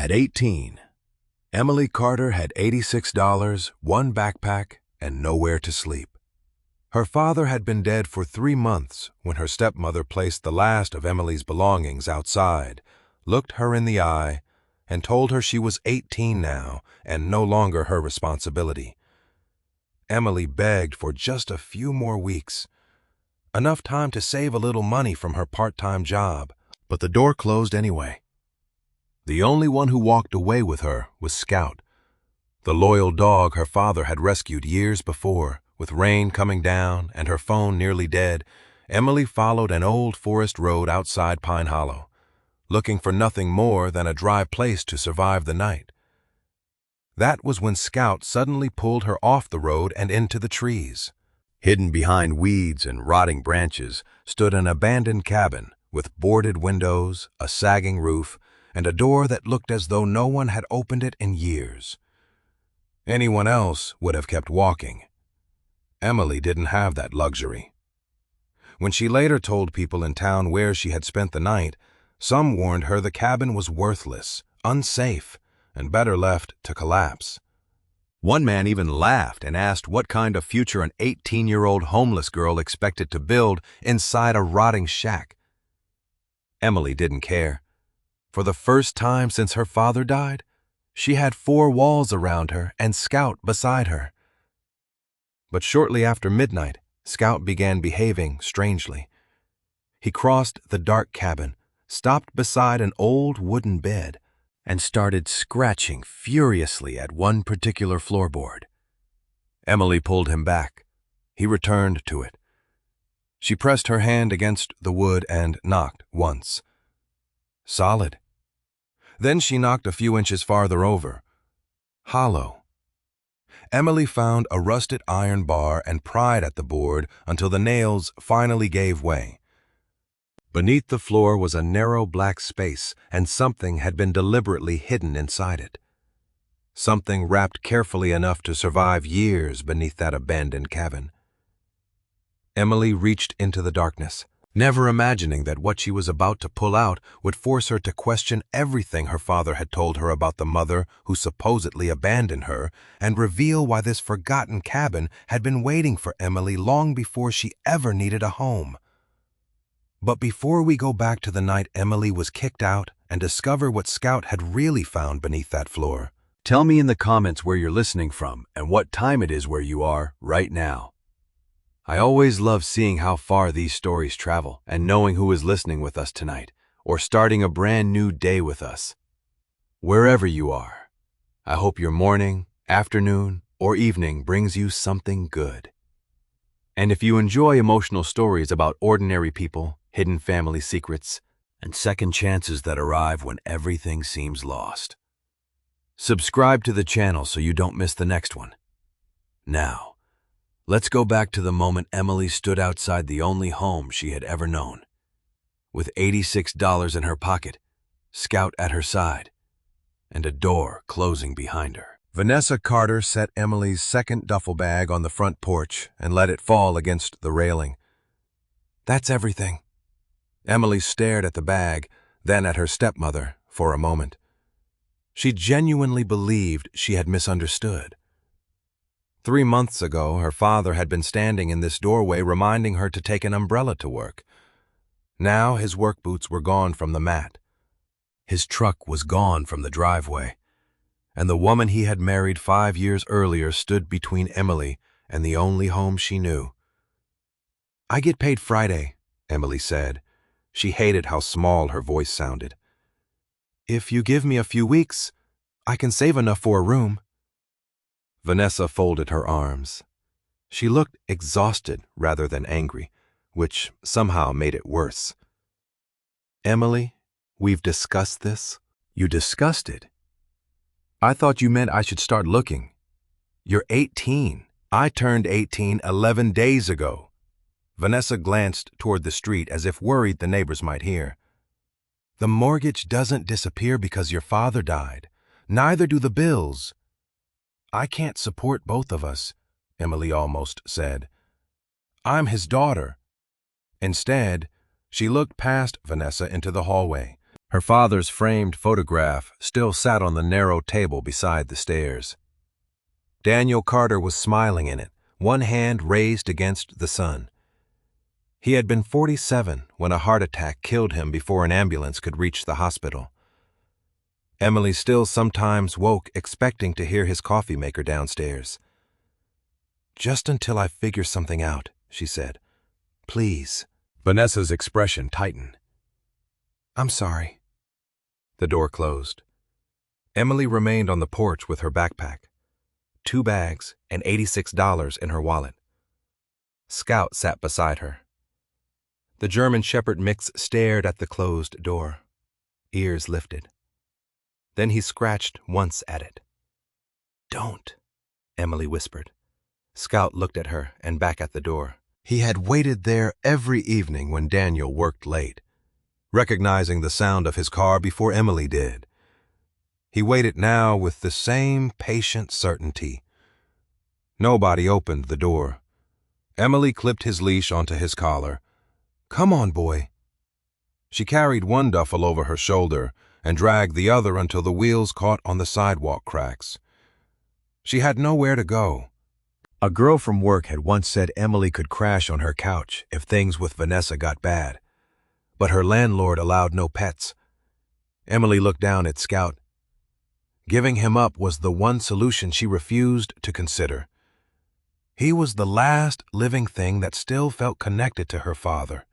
At 18, Emily Carter had $86, one backpack, and nowhere to sleep. Her father had been dead for 3 months when her stepmother placed the last of Emily's belongings outside, looked her in the eye, and told her she was 18 now and no longer her responsibility. Emily begged for just a few more weeks, enough time to save a little money from her part-time job, but the door closed anyway. The only one who walked away with her was Scout, the loyal dog her father had rescued years before. With rain coming down and her phone nearly dead, Emily followed an old forest road outside Pine Hollow, looking for nothing more than a dry place to survive the night. That was when Scout suddenly pulled her off the road and into the trees. Hidden behind weeds and rotting branches stood an abandoned cabin with boarded windows, a sagging roof, and a door that looked as though no one had opened it in years. Anyone else would have kept walking. Emily didn't have that luxury. When she later told people in town where she had spent the night, some warned her the cabin was worthless, unsafe, and better left to collapse. One man even laughed and asked what kind of future an 18-year-old homeless girl expected to build inside a rotting shack. Emily didn't care. For the first time since her father died, she had 4 walls around her and Scout beside her. But shortly after midnight, Scout began behaving strangely. He crossed the dark cabin, stopped beside an old wooden bed, and started scratching furiously at one particular floorboard. Emily pulled him back. He returned to it. She pressed her hand against the wood and knocked once. Solid. Then she knocked a few inches farther over. Hollow. Emily found a rusted iron bar and pried at the board until the nails finally gave way. Beneath the floor was a narrow black space, and something had been deliberately hidden inside it. Something wrapped carefully enough to survive years beneath that abandoned cabin. Emily reached into the darkness, never imagining that what she was about to pull out would force her to question everything her father had told her about the mother who supposedly abandoned her, and reveal why this forgotten cabin had been waiting for Emily long before she ever needed a home. But before we go back to the night Emily was kicked out and discover what Scout had really found beneath that floor, tell me in the comments where you're listening from and what time it is where you are right now. I always love seeing how far these stories travel and knowing who is listening with us tonight or starting a brand new day with us. Wherever you are, I hope your morning, afternoon, or evening brings you something good. And if you enjoy emotional stories about ordinary people, hidden family secrets, and second chances that arrive when everything seems lost, subscribe to the channel so you don't miss the next one. Now, let's go back to the moment Emily stood outside the only home she had ever known. With $86 in her pocket, Scout at her side, and a door closing behind her. Vanessa Carter set Emily's second duffel bag on the front porch and let it fall against the railing. That's everything. Emily stared at the bag, then at her stepmother for a moment. She genuinely believed she had misunderstood. 3 months ago, her father had been standing in this doorway reminding her to take an umbrella to work. Now his work boots were gone from the mat. His truck was gone from the driveway. And the woman he had married 5 years earlier stood between Emily and the only home she knew. I get paid Friday, Emily said. She hated how small her voice sounded. If you give me a few weeks, I can save enough for a room. Vanessa folded her arms. She looked exhausted rather than angry, which somehow made it worse. Emily, we've discussed this. You discussed it? I thought you meant I should start looking. You're 18. I turned 18 11 days ago. Vanessa glanced toward the street as if worried the neighbors might hear. The mortgage doesn't disappear because your father died. Neither do the bills. I can't support both of us, Emily almost said. I'm his daughter. Instead, she looked past Vanessa into the hallway. Her father's framed photograph still sat on the narrow table beside the stairs. Daniel Carter was smiling in it, one hand raised against the sun. He had been 47 when a heart attack killed him before an ambulance could reach the hospital. Emily still sometimes woke expecting to hear his coffee maker downstairs. "Just until I figure something out," she said. "Please." Vanessa's expression tightened. "I'm sorry." The door closed. Emily remained on the porch with her backpack, 2 bags and $86 in her wallet. Scout sat beside her. The German Shepherd mix stared at the closed door, ears lifted. Then he scratched once at it. "Don't," Emily whispered. Scout looked at her and back at the door. He had waited there every evening when Daniel worked late, recognizing the sound of his car before Emily did. He waited now with the same patient certainty. Nobody opened the door. Emily clipped his leash onto his collar. "Come on, boy." She carried one duffel over her shoulder and dragged the other until the wheels caught on the sidewalk cracks. She had nowhere to go. A girl from work had once said Emily could crash on her couch if things with Vanessa got bad, but her landlord allowed no pets. Emily looked down at Scout. Giving him up was the one solution she refused to consider. He was the last living thing that still felt connected to her father.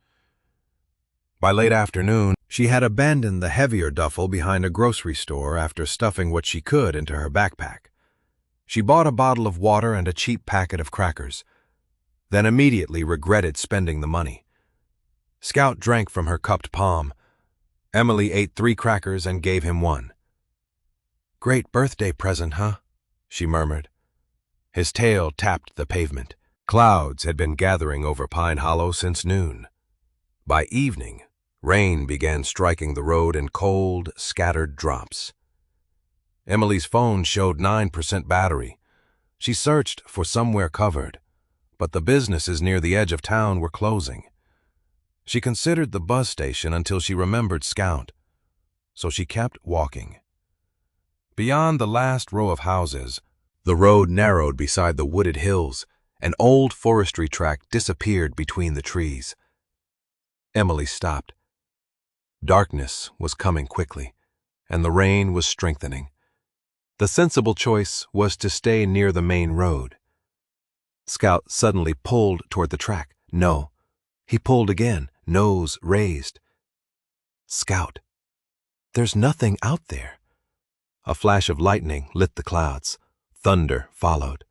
By late afternoon, she had abandoned the heavier duffel behind a grocery store after stuffing what she could into her backpack. She bought a bottle of water and a cheap packet of crackers, then immediately regretted spending the money. Scout drank from her cupped palm. Emily ate 3 crackers and gave him 1. "Great birthday present, huh?" she murmured. His tail tapped the pavement. Clouds had been gathering over Pine Hollow since noon. By evening, rain began striking the road in cold, scattered drops. Emily's phone showed 9% battery. She searched for somewhere covered, but the businesses near the edge of town were closing. She considered the bus station until she remembered Scout, so she kept walking. Beyond the last row of houses, the road narrowed beside the wooded hills. An old forestry track disappeared between the trees. Emily stopped. Darkness was coming quickly, and the rain was strengthening. The sensible choice was to stay near the main road. Scout suddenly pulled toward the track. No. He pulled again, nose raised. "Scout, there's nothing out there." A flash of lightning lit the clouds. Thunder followed.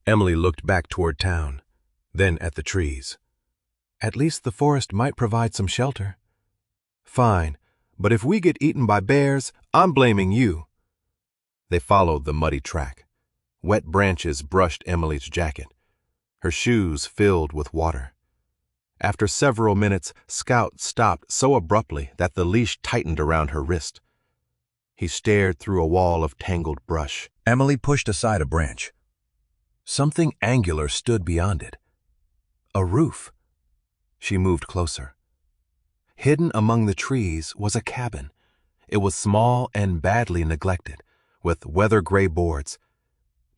Emily looked back toward town, then at the trees. "At least the forest might provide some shelter." "Fine, but if we get eaten by bears, I'm blaming you." They followed the muddy track. Wet branches brushed Emily's jacket. Her shoes filled with water. After several minutes, Scout stopped so abruptly that the leash tightened around her wrist. He stared through a wall of tangled brush. Emily pushed aside a branch. Something angular stood beyond it. A roof. She moved closer. Hidden among the trees was a cabin. It was small and badly neglected, with weather-gray boards,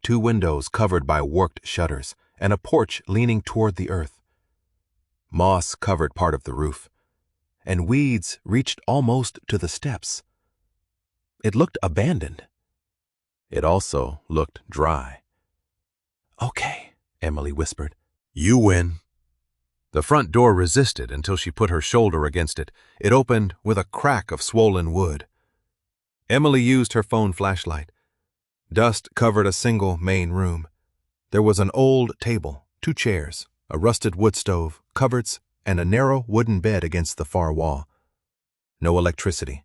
2 windows covered by warped shutters, and a porch leaning toward the earth. Moss covered part of the roof, and weeds reached almost to the steps. It looked abandoned. It also looked dry. "Okay," Emily whispered. "You win." The front door resisted until she put her shoulder against it. It opened with a crack of swollen wood. Emily used her phone flashlight. Dust covered a single main room. There was an old table, 2 chairs, a rusted wood stove, cupboards, and a narrow wooden bed against the far wall. No electricity,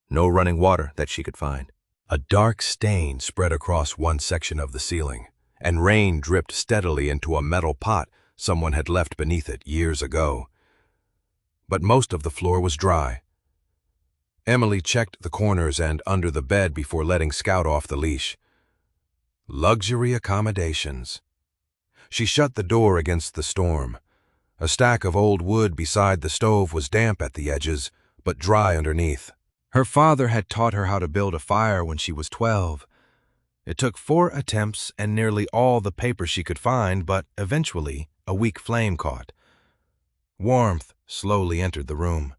no running water that she could find. A dark stain spread across one section of the ceiling, and rain dripped steadily into a metal pot someone had left beneath it years ago. But most of the floor was dry. Emily checked the corners and under the bed before letting Scout off the leash. Luxury accommodations. She shut the door against the storm. A stack of old wood beside the stove was damp at the edges, but dry underneath. Her father had taught her how to build a fire when she was 12. It took 4 attempts and nearly all the paper she could find, but eventually a weak flame caught. Warmth slowly entered the room.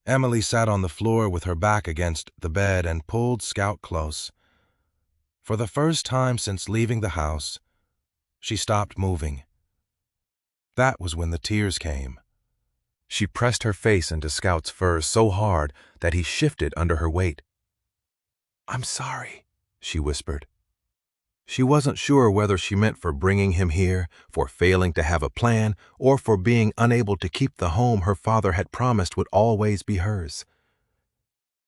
Emily sat on the floor with her back against the bed and pulled Scout close. For the first time since leaving the house, she stopped moving. That was when the tears came. She pressed her face into Scout's fur so hard that he shifted under her weight. "I'm sorry," she whispered. She wasn't sure whether she meant for bringing him here, for failing to have a plan, or for being unable to keep the home her father had promised would always be hers.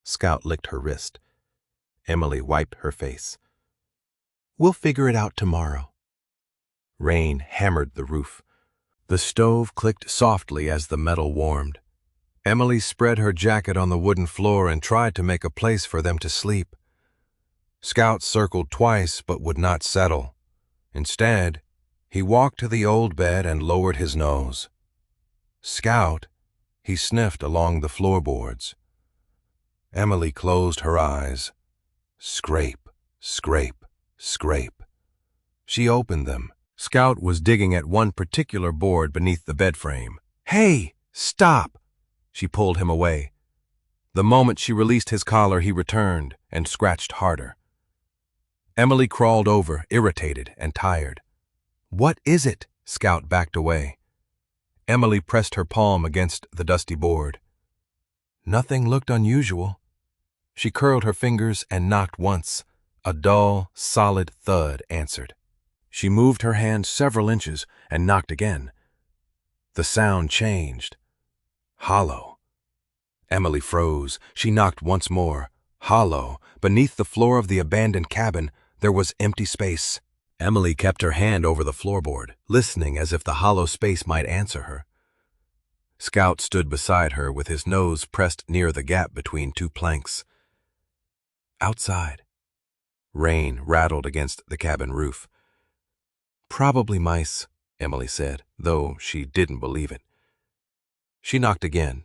Scout licked her wrist. Emily wiped her face. "We'll figure it out tomorrow." Rain hammered the roof. The stove clicked softly as the metal warmed. Emily spread her jacket on the wooden floor and tried to make a place for them to sleep. Scout circled twice but would not settle. Instead, he walked to the old bed and lowered his nose. "Scout," he sniffed along the floorboards. Emily closed her eyes. Scrape, scrape, scrape. She opened them. Scout was digging at one particular board beneath the bed frame. "Hey, stop!" She pulled him away. The moment she released his collar, he returned and scratched harder. Emily crawled over, irritated and tired. "What is it?" Scout backed away. Emily pressed her palm against the dusty board. Nothing looked unusual. She curled her fingers and knocked once. A dull, solid thud answered. She moved her hand several inches and knocked again. The sound changed. Hollow. Emily froze. She knocked once more. Hollow. Beneath the floor of the abandoned cabin, there was empty space. Emily kept her hand over the floorboard, listening as if the hollow space might answer her. Scout stood beside her with his nose pressed near the gap between 2 planks. Outside. Rain rattled against the cabin roof. "Probably mice," Emily said, though she didn't believe it. She knocked again.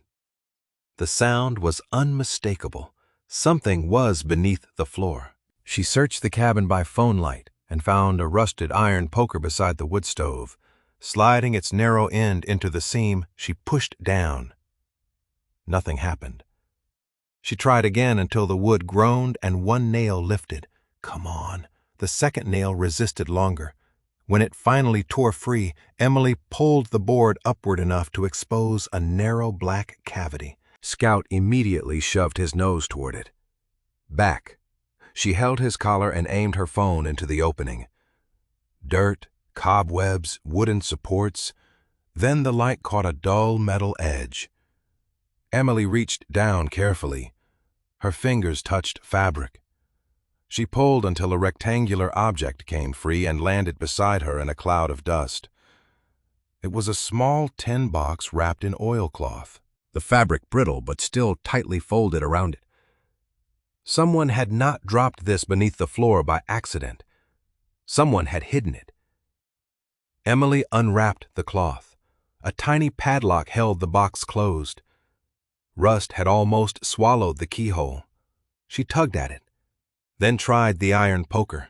The sound was unmistakable. Something was beneath the floor. She searched the cabin by phone light and found a rusted iron poker beside the wood stove. Sliding its narrow end into the seam, she pushed down. Nothing happened. She tried again until the wood groaned and one nail lifted. Come on. The second nail resisted longer. When it finally tore free, Emily pulled the board upward enough to expose a narrow black cavity. Scout immediately shoved his nose toward it. Back. She held his collar and aimed her phone into the opening. Dirt, cobwebs, wooden supports. Then the light caught a dull metal edge. Emily reached down carefully. Her fingers touched fabric. She pulled until a rectangular object came free and landed beside her in a cloud of dust. It was a small tin box wrapped in oilcloth, the fabric brittle but still tightly folded around it. Someone had not dropped this beneath the floor by accident. Someone had hidden it. Emily unwrapped the cloth. A tiny padlock held the box closed. Rust had almost swallowed the keyhole. She tugged at it, then tried the iron poker,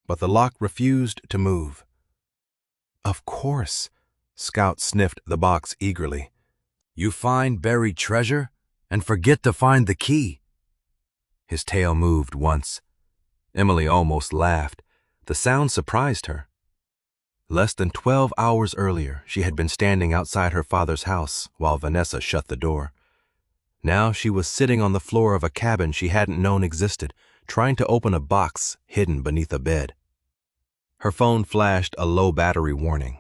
but the lock refused to move. Of course, Scout sniffed the box eagerly. "You find buried treasure and forget to find the key." His tail moved once. Emily almost laughed. The sound surprised her. Less than 12 hours earlier, she had been standing outside her father's house while Vanessa shut the door. Now she was sitting on the floor of a cabin she hadn't known existed, trying to open a box hidden beneath a bed. Her phone flashed a low battery warning.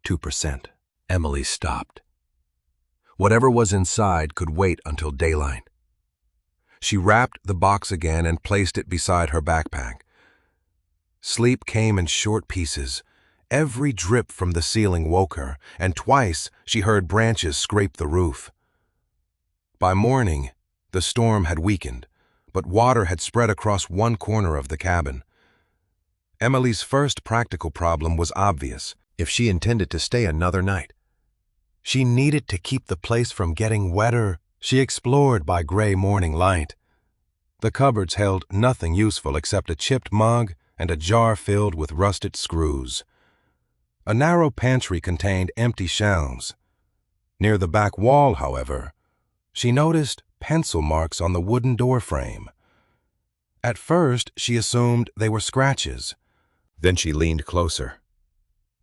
2%. Emily stopped. Whatever was inside could wait until daylight. She wrapped the box again and placed it beside her backpack. Sleep came in short pieces. Every drip from the ceiling woke her, and twice she heard branches scrape the roof. By morning, the storm had weakened, but water had spread across one corner of the cabin. Emily's first practical problem was obvious if she intended to stay another night. She needed to keep the place from getting wetter, She explored by gray morning light. The cupboards held nothing useful except a chipped mug and a jar filled with rusted screws. A narrow pantry contained empty shelves. Near the back wall, however, she noticed pencil marks on the wooden door frame. At first, she assumed they were scratches. Then she leaned closer.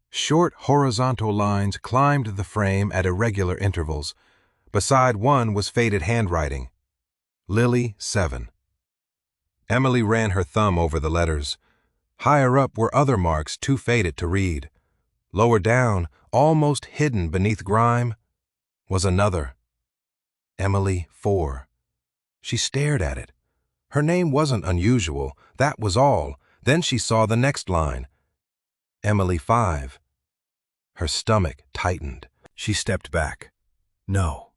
Short horizontal lines climbed the frame at irregular intervals. Beside one was faded handwriting. Lily, 7. Emily ran her thumb over the letters. Higher up were other marks too faded to read. Lower down, almost hidden beneath grime, was another. Emily, 4. She stared at it. Her name wasn't unusual, that was all. Then she saw the next line. Emily, 5. Her stomach tightened. She stepped back. No.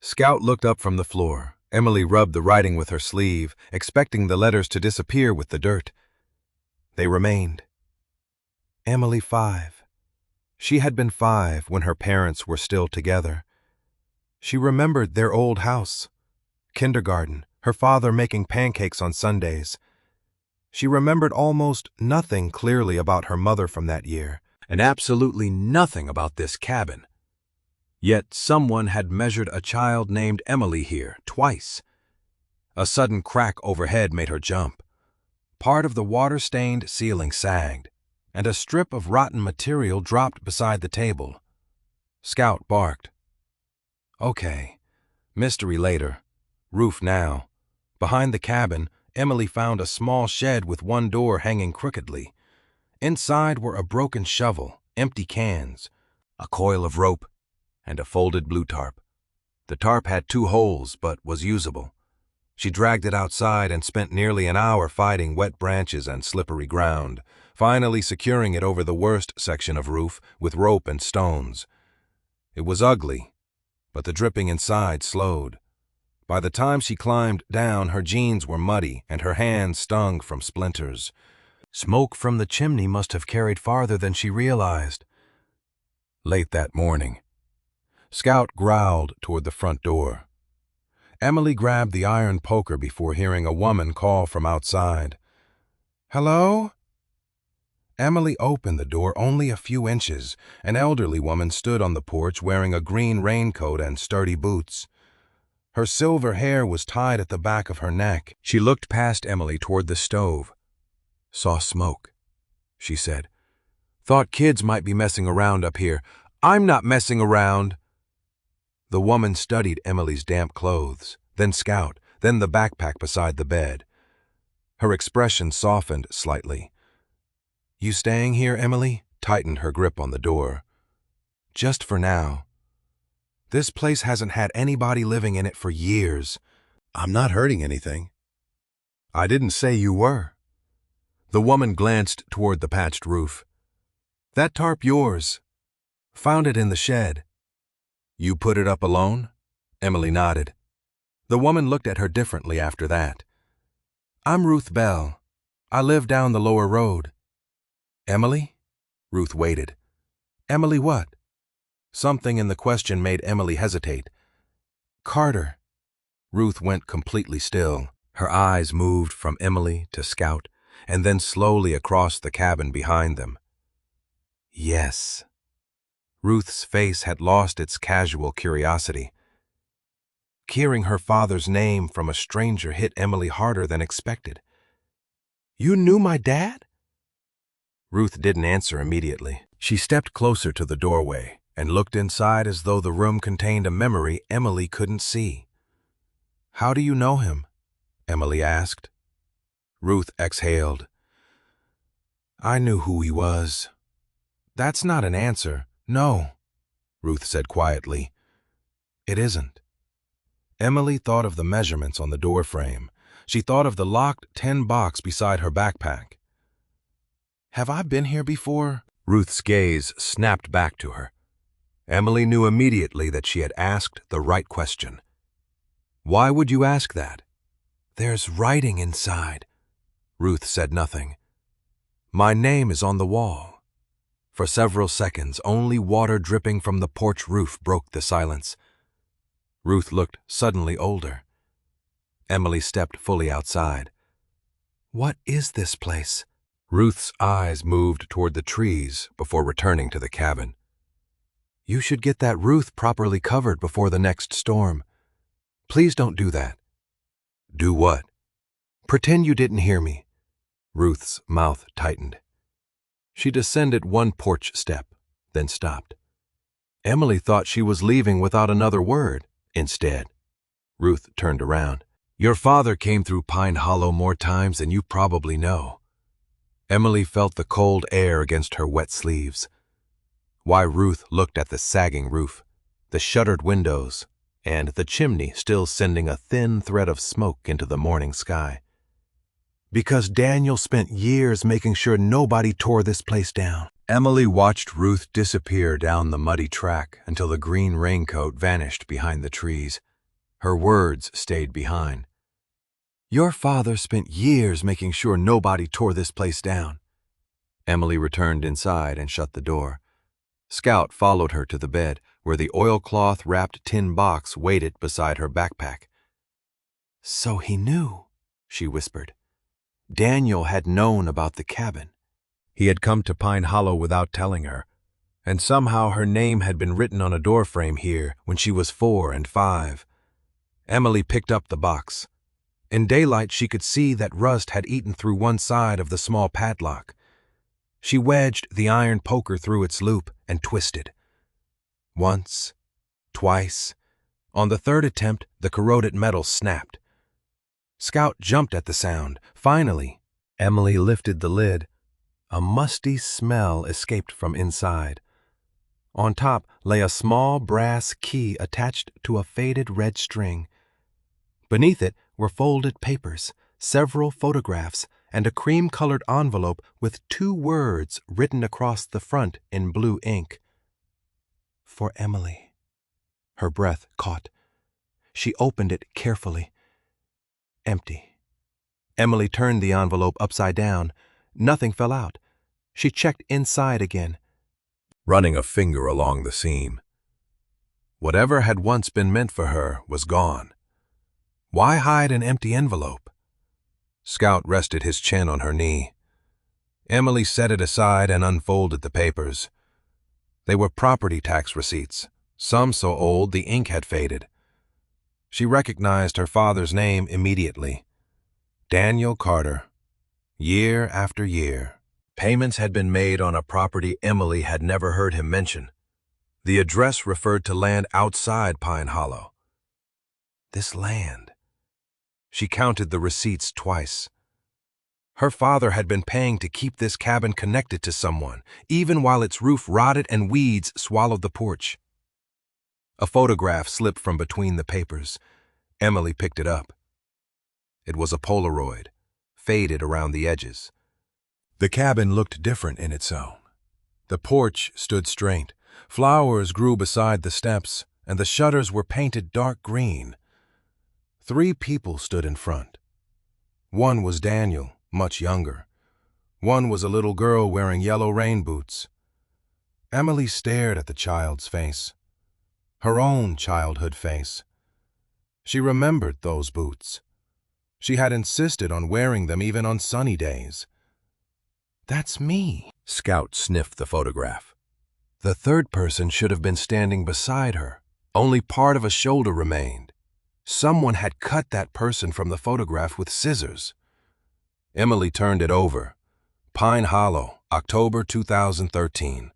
Scout looked up from the floor. Emily rubbed the writing with her sleeve, expecting the letters to disappear with the dirt. They remained. Emily, 5. She had been 5 when her parents were still together. She remembered their old house, kindergarten, her father making pancakes on Sundays. She remembered almost nothing clearly about her mother from that year, and absolutely nothing about this cabin. Yet someone had measured a child named Emily here twice. A sudden crack overhead made her jump. Part of the water-stained ceiling sagged, and a strip of rotten material dropped beside the table. Scout barked. Okay, mystery later, roof now. Behind the cabin, Emily found a small shed with one door hanging crookedly. Inside were a broken shovel, empty cans, a coil of rope, and a folded blue tarp. The tarp had 2 holes, but was usable. She dragged it outside and spent nearly an hour fighting wet branches and slippery ground, finally securing it over the worst section of roof with rope and stones. It was ugly, but the dripping inside slowed. By the time she climbed down, her jeans were muddy and her hands stung from splinters. Smoke from the chimney must have carried farther than she realized. Late that morning, Scout growled toward the front door. Emily grabbed the iron poker before hearing a woman call from outside. Hello? Emily opened the door only a few inches. An elderly woman stood on the porch wearing a green raincoat and sturdy boots. Her silver hair was tied at the back of her neck. She looked past Emily toward the stove. Saw smoke, she said. Thought kids might be messing around up here. I'm not messing around. The woman studied Emily's damp clothes, then Scout, then the backpack beside the bed. Her expression softened slightly. You staying here, Emily? Tightened her grip on the door. Just for now. This place hasn't had anybody living in it for years. I'm not hurting anything. I didn't say you were. The woman glanced toward the patched roof. That tarp yours. Found it in the shed. You put it up alone? Emily nodded. The woman looked at her differently after that. I'm Ruth Bell. I live down the lower road. Emily? Ruth waited. Emily what? Something in the question made Emily hesitate. Carter. Ruth went completely still. Her eyes moved from Emily to Scout, and then slowly across the cabin behind them. Yes. Ruth's face had lost its casual curiosity. Hearing her father's name from a stranger hit Emily harder than expected. You knew my dad? Ruth didn't answer immediately. She stepped closer to the doorway and looked inside as though the room contained a memory Emily couldn't see. How do you know him? Emily asked. Ruth exhaled. I knew who he was. That's not an answer. No, Ruth said quietly. It isn't. Emily thought of the measurements on the doorframe. She thought of the locked tin box beside her backpack. Have I been here before? Ruth's gaze snapped back to her. Emily knew immediately that she had asked the right question. Why would you ask that? There's writing inside. Ruth said nothing. My name is on the wall. For several seconds, only water dripping from the porch roof broke the silence. Ruth looked suddenly older. Emily stepped fully outside. "What is this place?" Ruth's eyes moved toward the trees before returning to the cabin. "You should get that roof properly covered before the next storm. Please don't do that." "Do what?" "Pretend you didn't hear me." Ruth's mouth tightened. She descended one porch step, then stopped. Emily thought she was leaving without another word. Instead, Ruth turned around. "Your father came through Pine Hollow more times than you probably know." Emily felt the cold air against her wet sleeves. Why Ruth looked at the sagging roof, the shuttered windows, and the chimney still sending a thin thread of smoke into the morning sky. "Because Daniel spent years making sure nobody tore this place down." Emily watched Ruth disappear down the muddy track until the green raincoat vanished behind the trees. Her words stayed behind. "Your father spent years making sure nobody tore this place down." Emily returned inside and shut the door. Scout followed her to the bed, where the oilcloth-wrapped tin box waited beside her backpack. "So he knew," she whispered. Daniel had known about the cabin. He had come to Pine Hollow without telling her, and somehow her name had been written on a doorframe here when she was 4 and 5. Emily picked up the box. In daylight, she could see that rust had eaten through one side of the small padlock. She wedged the iron poker through its loop and twisted. Once, twice. On the third attempt, the corroded metal snapped. Scout jumped at the sound. Finally, Emily lifted the lid. A musty smell escaped from inside. On top lay a small brass key attached to a faded red string. Beneath it were folded papers, several photographs, and a cream-colored envelope with 2 words written across the front in blue ink. "For Emily." Her breath caught. She opened it carefully. Empty. Emily turned the envelope upside down. Nothing fell out. She checked inside again, running a finger along the seam. Whatever had once been meant for her was gone. Why hide an empty envelope? Scout rested his chin on her knee. Emily set it aside and unfolded the papers. They were property tax receipts, some so old the ink had faded. She recognized her father's name immediately. Daniel Carter. Year after year, payments had been made on a property Emily had never heard him mention. The address referred to land outside Pine Hollow. This land. She counted the receipts twice. Her father had been paying to keep this cabin connected to someone, even while its roof rotted and weeds swallowed the porch. A photograph slipped from between the papers. Emily picked it up. It was a Polaroid, faded around the edges. The cabin looked different in its own. The porch stood straight, flowers grew beside the steps, and the shutters were painted dark green. 3 people stood in front. One was Daniel, much younger. One was a little girl wearing yellow rain boots. Emily stared at the child's face. Her own childhood face. She remembered those boots. She had insisted on wearing them even on sunny days. "That's me." Scout sniffed the photograph. The third person should have been standing beside her. Only part of a shoulder remained. Someone had cut that person from the photograph with scissors. Emily turned it over. Pine Hollow, October 2013.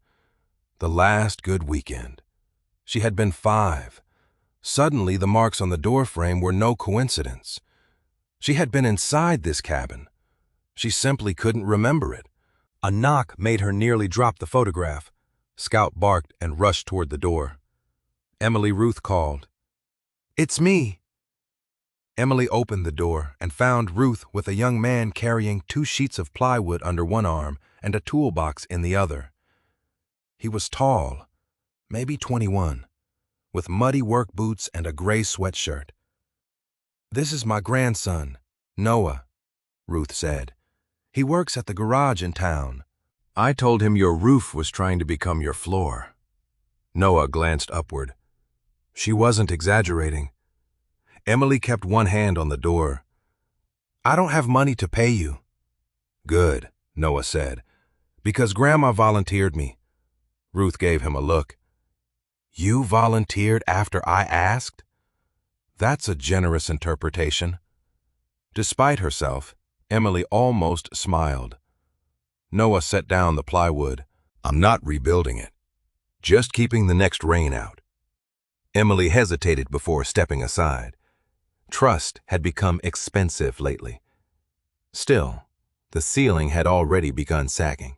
The last good weekend. She had been 5. Suddenly, the marks on the doorframe were no coincidence. She had been inside this cabin. She simply couldn't remember it. A knock made her nearly drop the photograph. Scout barked and rushed toward the door. Emily Ruth called. "It's me." Emily opened the door and found Ruth with a young man carrying 2 sheets of plywood under one arm and a toolbox in the other. He was tall, maybe 21, with muddy work boots and a gray sweatshirt. "This is my grandson, Noah," Ruth said. "He works at the garage in town." "I told him your roof was trying to become your floor." Noah glanced upward. She wasn't exaggerating. Emily kept one hand on the door. "I don't have money to pay you." "Good," Noah said, "because Grandma volunteered me." Ruth gave him a look. "You volunteered after I asked?" That's a generous interpretation. Despite herself, Emily almost smiled. Noah set down the plywood. "I'm not rebuilding it, just keeping the next rain out." Emily hesitated before stepping aside. Trust had become expensive lately. Still, the ceiling had already begun sagging,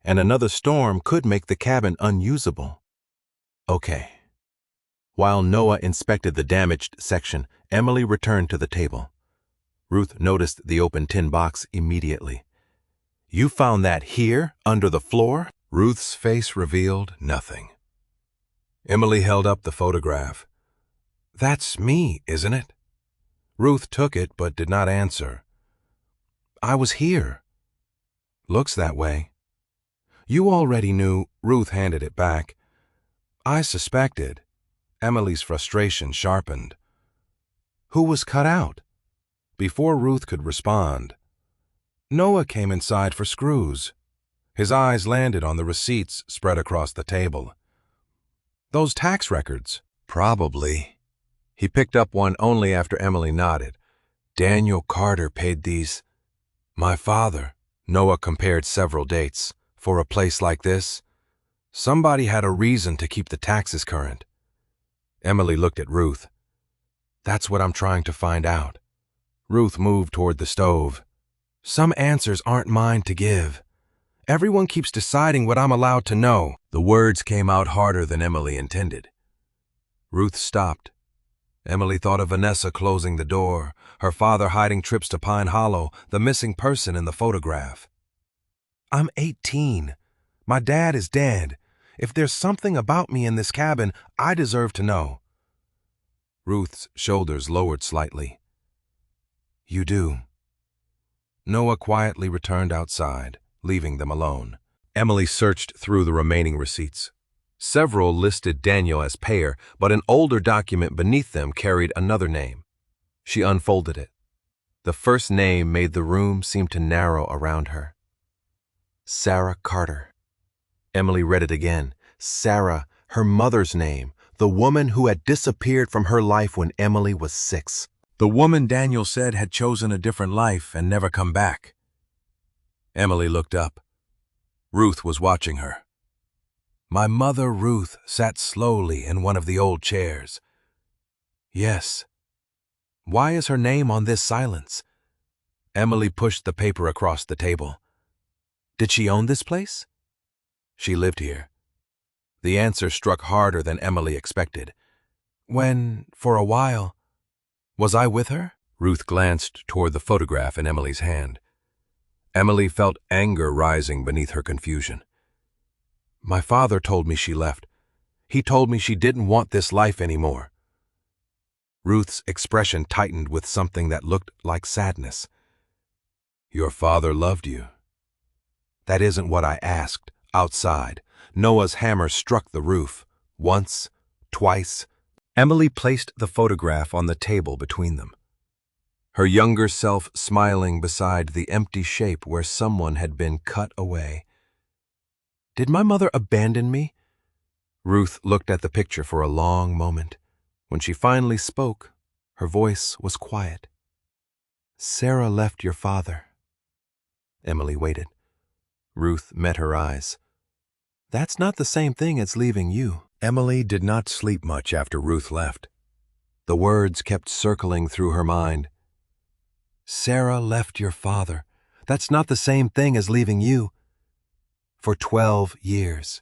and another storm could make the cabin unusable. Okay. While Noah inspected the damaged section, Emily returned to the table. Ruth noticed the open tin box immediately. "You found that here, under the floor?" Ruth's face revealed nothing. Emily held up the photograph. "That's me, isn't it?" Ruth took it but did not answer. "I was here." "Looks that way." "You already knew." Ruth handed it back. "I suspected." Emily's frustration sharpened. "Who was cut out?" Before Ruth could respond, Noah came inside for screws. His eyes landed on the receipts spread across the table. "Those tax records." "Probably." He picked up one only after Emily nodded. "Daniel Carter paid these." "My father." Noah compared several dates. "For a place like this, somebody had a reason to keep the taxes current." Emily looked at Ruth. "That's what I'm trying to find out." Ruth moved toward the stove. "Some answers aren't mine to give. Everyone keeps deciding what I'm allowed to know." The words came out harder than Emily intended. Ruth stopped. Emily thought of Vanessa closing the door, her father hiding trips to Pine Hollow, the missing person in the photograph. "I'm 18. My dad is dead. If there's something about me in this cabin, I deserve to know." Ruth's shoulders lowered slightly. "You do." Noah quietly returned outside, leaving them alone. Emily searched through the remaining receipts. Several listed Daniel as payer, but an older document beneath them carried another name. She unfolded it. The first name made the room seem to narrow around her. Sarah Carter. Emily read it again. Sarah, her mother's name, the woman who had disappeared from her life when Emily was 6. The woman Daniel said had chosen a different life and never come back. Emily looked up. Ruth was watching her. My mother, Ruth, sat slowly in one of the old chairs. "Yes." "Why is her name on this silence?" Emily pushed the paper across the table. "Did she own this place?" "She lived here." The answer struck harder than Emily expected. For a while, was I with her?" Ruth glanced toward the photograph in Emily's hand. Emily felt anger rising beneath her confusion. "My father told me she left. He told me she didn't want this life anymore." Ruth's expression tightened with something that looked like sadness. "Your father loved you." "That isn't what I asked." Outside, Noah's hammer struck the roof. Once, twice. Emily placed the photograph on the table between them. Her younger self smiling beside the empty shape where someone had been cut away. "Did my mother abandon me?" Ruth looked at the picture for a long moment. When she finally spoke, her voice was quiet. "Sarah left your father." Emily waited. Ruth met her eyes. "That's not the same thing as leaving you." Emily did not sleep much after Ruth left. The words kept circling through her mind. "Sarah left your father. That's not the same thing as leaving you." For 12 years.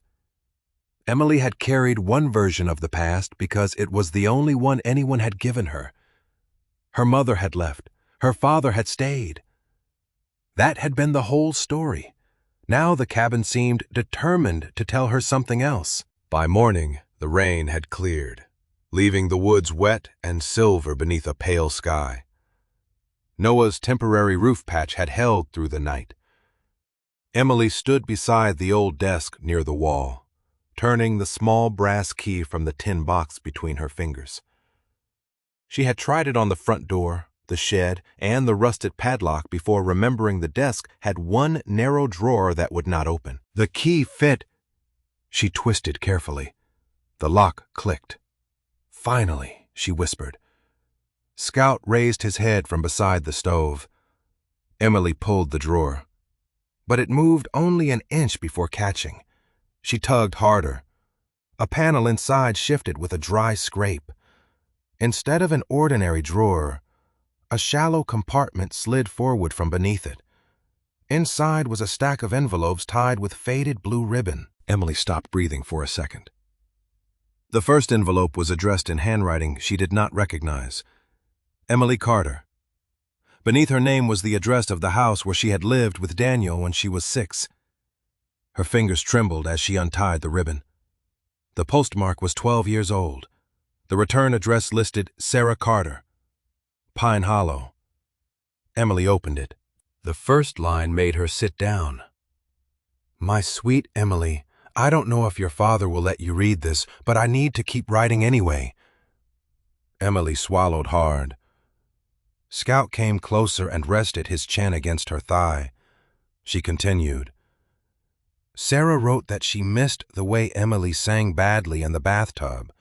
Emily had carried one version of the past because it was the only one anyone had given her. Her mother had left. Her father had stayed. That had been the whole story. Now the cabin seemed determined to tell her something else. By morning, the rain had cleared, leaving the woods wet and silver beneath a pale sky. Noah's temporary roof patch had held through the night. Emily stood beside the old desk near the wall, turning the small brass key from the tin box between her fingers. She had tried it on the front door, the shed, and the rusted padlock before remembering the desk had one narrow drawer that would not open. The key fit. She twisted carefully. The lock clicked. Finally, she whispered. Scout raised his head from beside the stove. Emily pulled the drawer, but it moved only an inch before catching. She tugged harder. A panel inside shifted with a dry scrape. Instead of an ordinary drawer, a shallow compartment slid forward from beneath it. Inside was a stack of envelopes tied with faded blue ribbon. Emily stopped breathing for a second. The first envelope was addressed in handwriting she did not recognize. Emily Carter. Beneath her name was the address of the house where she had lived with Daniel when she was 6. Her fingers trembled as she untied the ribbon. The postmark was 12 years old. The return address listed Sarah Carter, Pine Hollow. Emily opened it. The first line made her sit down. My sweet Emily, I don't know if your father will let you read this, but I need to keep writing anyway. Emily swallowed hard. Scout came closer and rested his chin against her thigh. She continued. Sarah wrote that she missed the way Emily sang badly in the bathtub,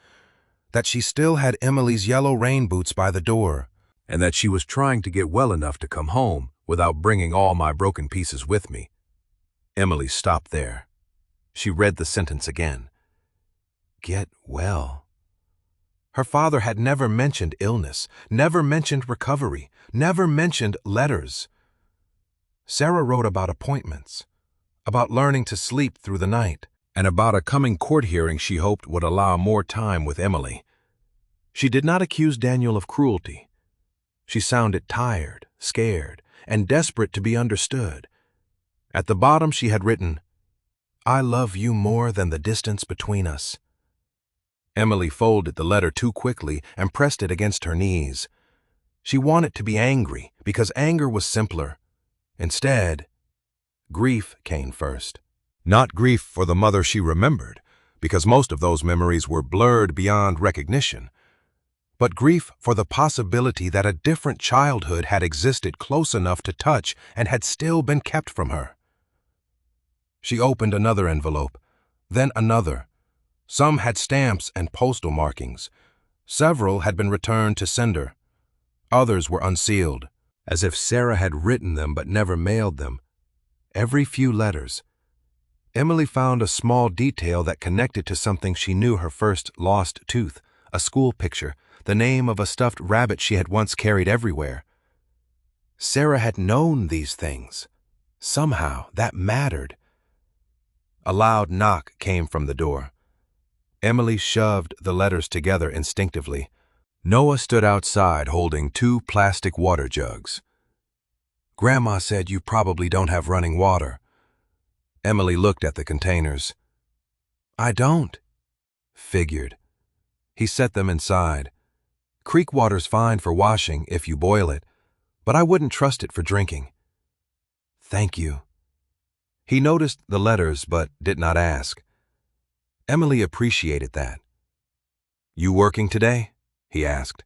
that she still had Emily's yellow rain boots by the door, and that she was trying to get well enough to come home without bringing all my broken pieces with me. Emily stopped there. She read the sentence again. Get well. Her father had never mentioned illness, never mentioned recovery, never mentioned letters. Sarah wrote about appointments, about learning to sleep through the night, and about a coming court hearing she hoped would allow more time with Emily. She did not accuse Daniel of cruelty. She sounded tired, scared, and desperate to be understood. At the bottom she had written, I love you more than the distance between us. Emily folded the letter too quickly and pressed it against her knees. She wanted to be angry because anger was simpler. Instead, grief came first. Not grief for the mother she remembered, because most of those memories were blurred beyond recognition, but grief for the possibility that a different childhood had existed close enough to touch and had still been kept from her. She opened another envelope, then another. Some had stamps and postal markings. Several had been returned to sender. Others were unsealed, as if Sarah had written them but never mailed them. Every few letters, Emily found a small detail that connected to something she knew: her first lost tooth, a school picture, the name of a stuffed rabbit she had once carried everywhere. Sarah had known these things. Somehow, that mattered. A loud knock came from the door. Emily shoved the letters together instinctively. Noah stood outside holding 2 plastic water jugs. Grandma said you probably don't have running water. Emily looked at the containers. I don't. Figured. He set them inside. Creek water's fine for washing if you boil it, but I wouldn't trust it for drinking. Thank you. He noticed the letters but did not ask. Emily appreciated that. You working today? He asked.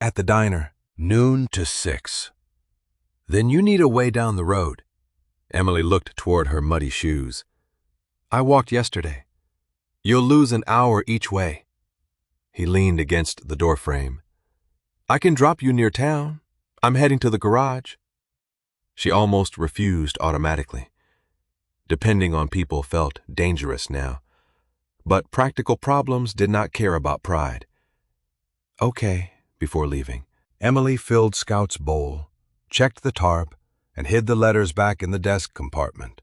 At the diner. Noon to 6. Then you need a way down the road. Emily looked toward her muddy shoes. I walked yesterday. You'll lose an hour each way. He leaned against the doorframe. I can drop you near town. I'm heading to the garage. She almost refused automatically. Depending on people felt dangerous now. But practical problems did not care about pride. Okay, before leaving. Emily filled Scout's bowl, checked the tarp, and hid the letters back in the desk compartment.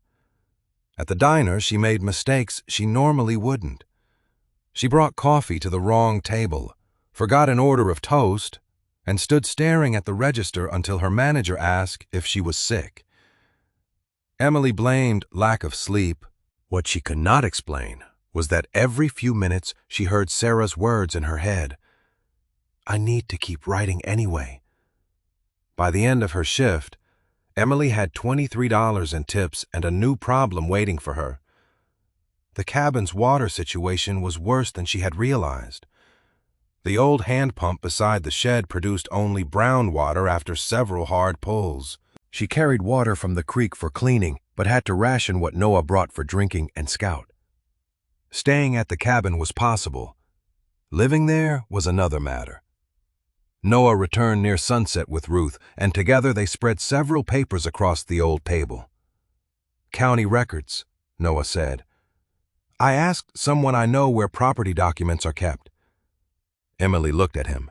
At the diner, she made mistakes she normally wouldn't. She brought coffee to the wrong table, forgot an order of toast, and stood staring at the register until her manager asked if she was sick. Emily blamed lack of sleep. What she could not explain was that every few minutes she heard Sarah's words in her head. I need to keep writing anyway. By the end of her shift, Emily had $23 in tips and a new problem waiting for her. The cabin's water situation was worse than she had realized. The old hand pump beside the shed produced only brown water after several hard pulls. She carried water from the creek for cleaning, but had to ration what Noah brought for drinking and Scout. Staying at the cabin was possible. Living there was another matter. Noah returned near sunset with Ruth, and together they spread several papers across the old table. "County records," Noah said. "I asked someone I know where property documents are kept." Emily looked at him.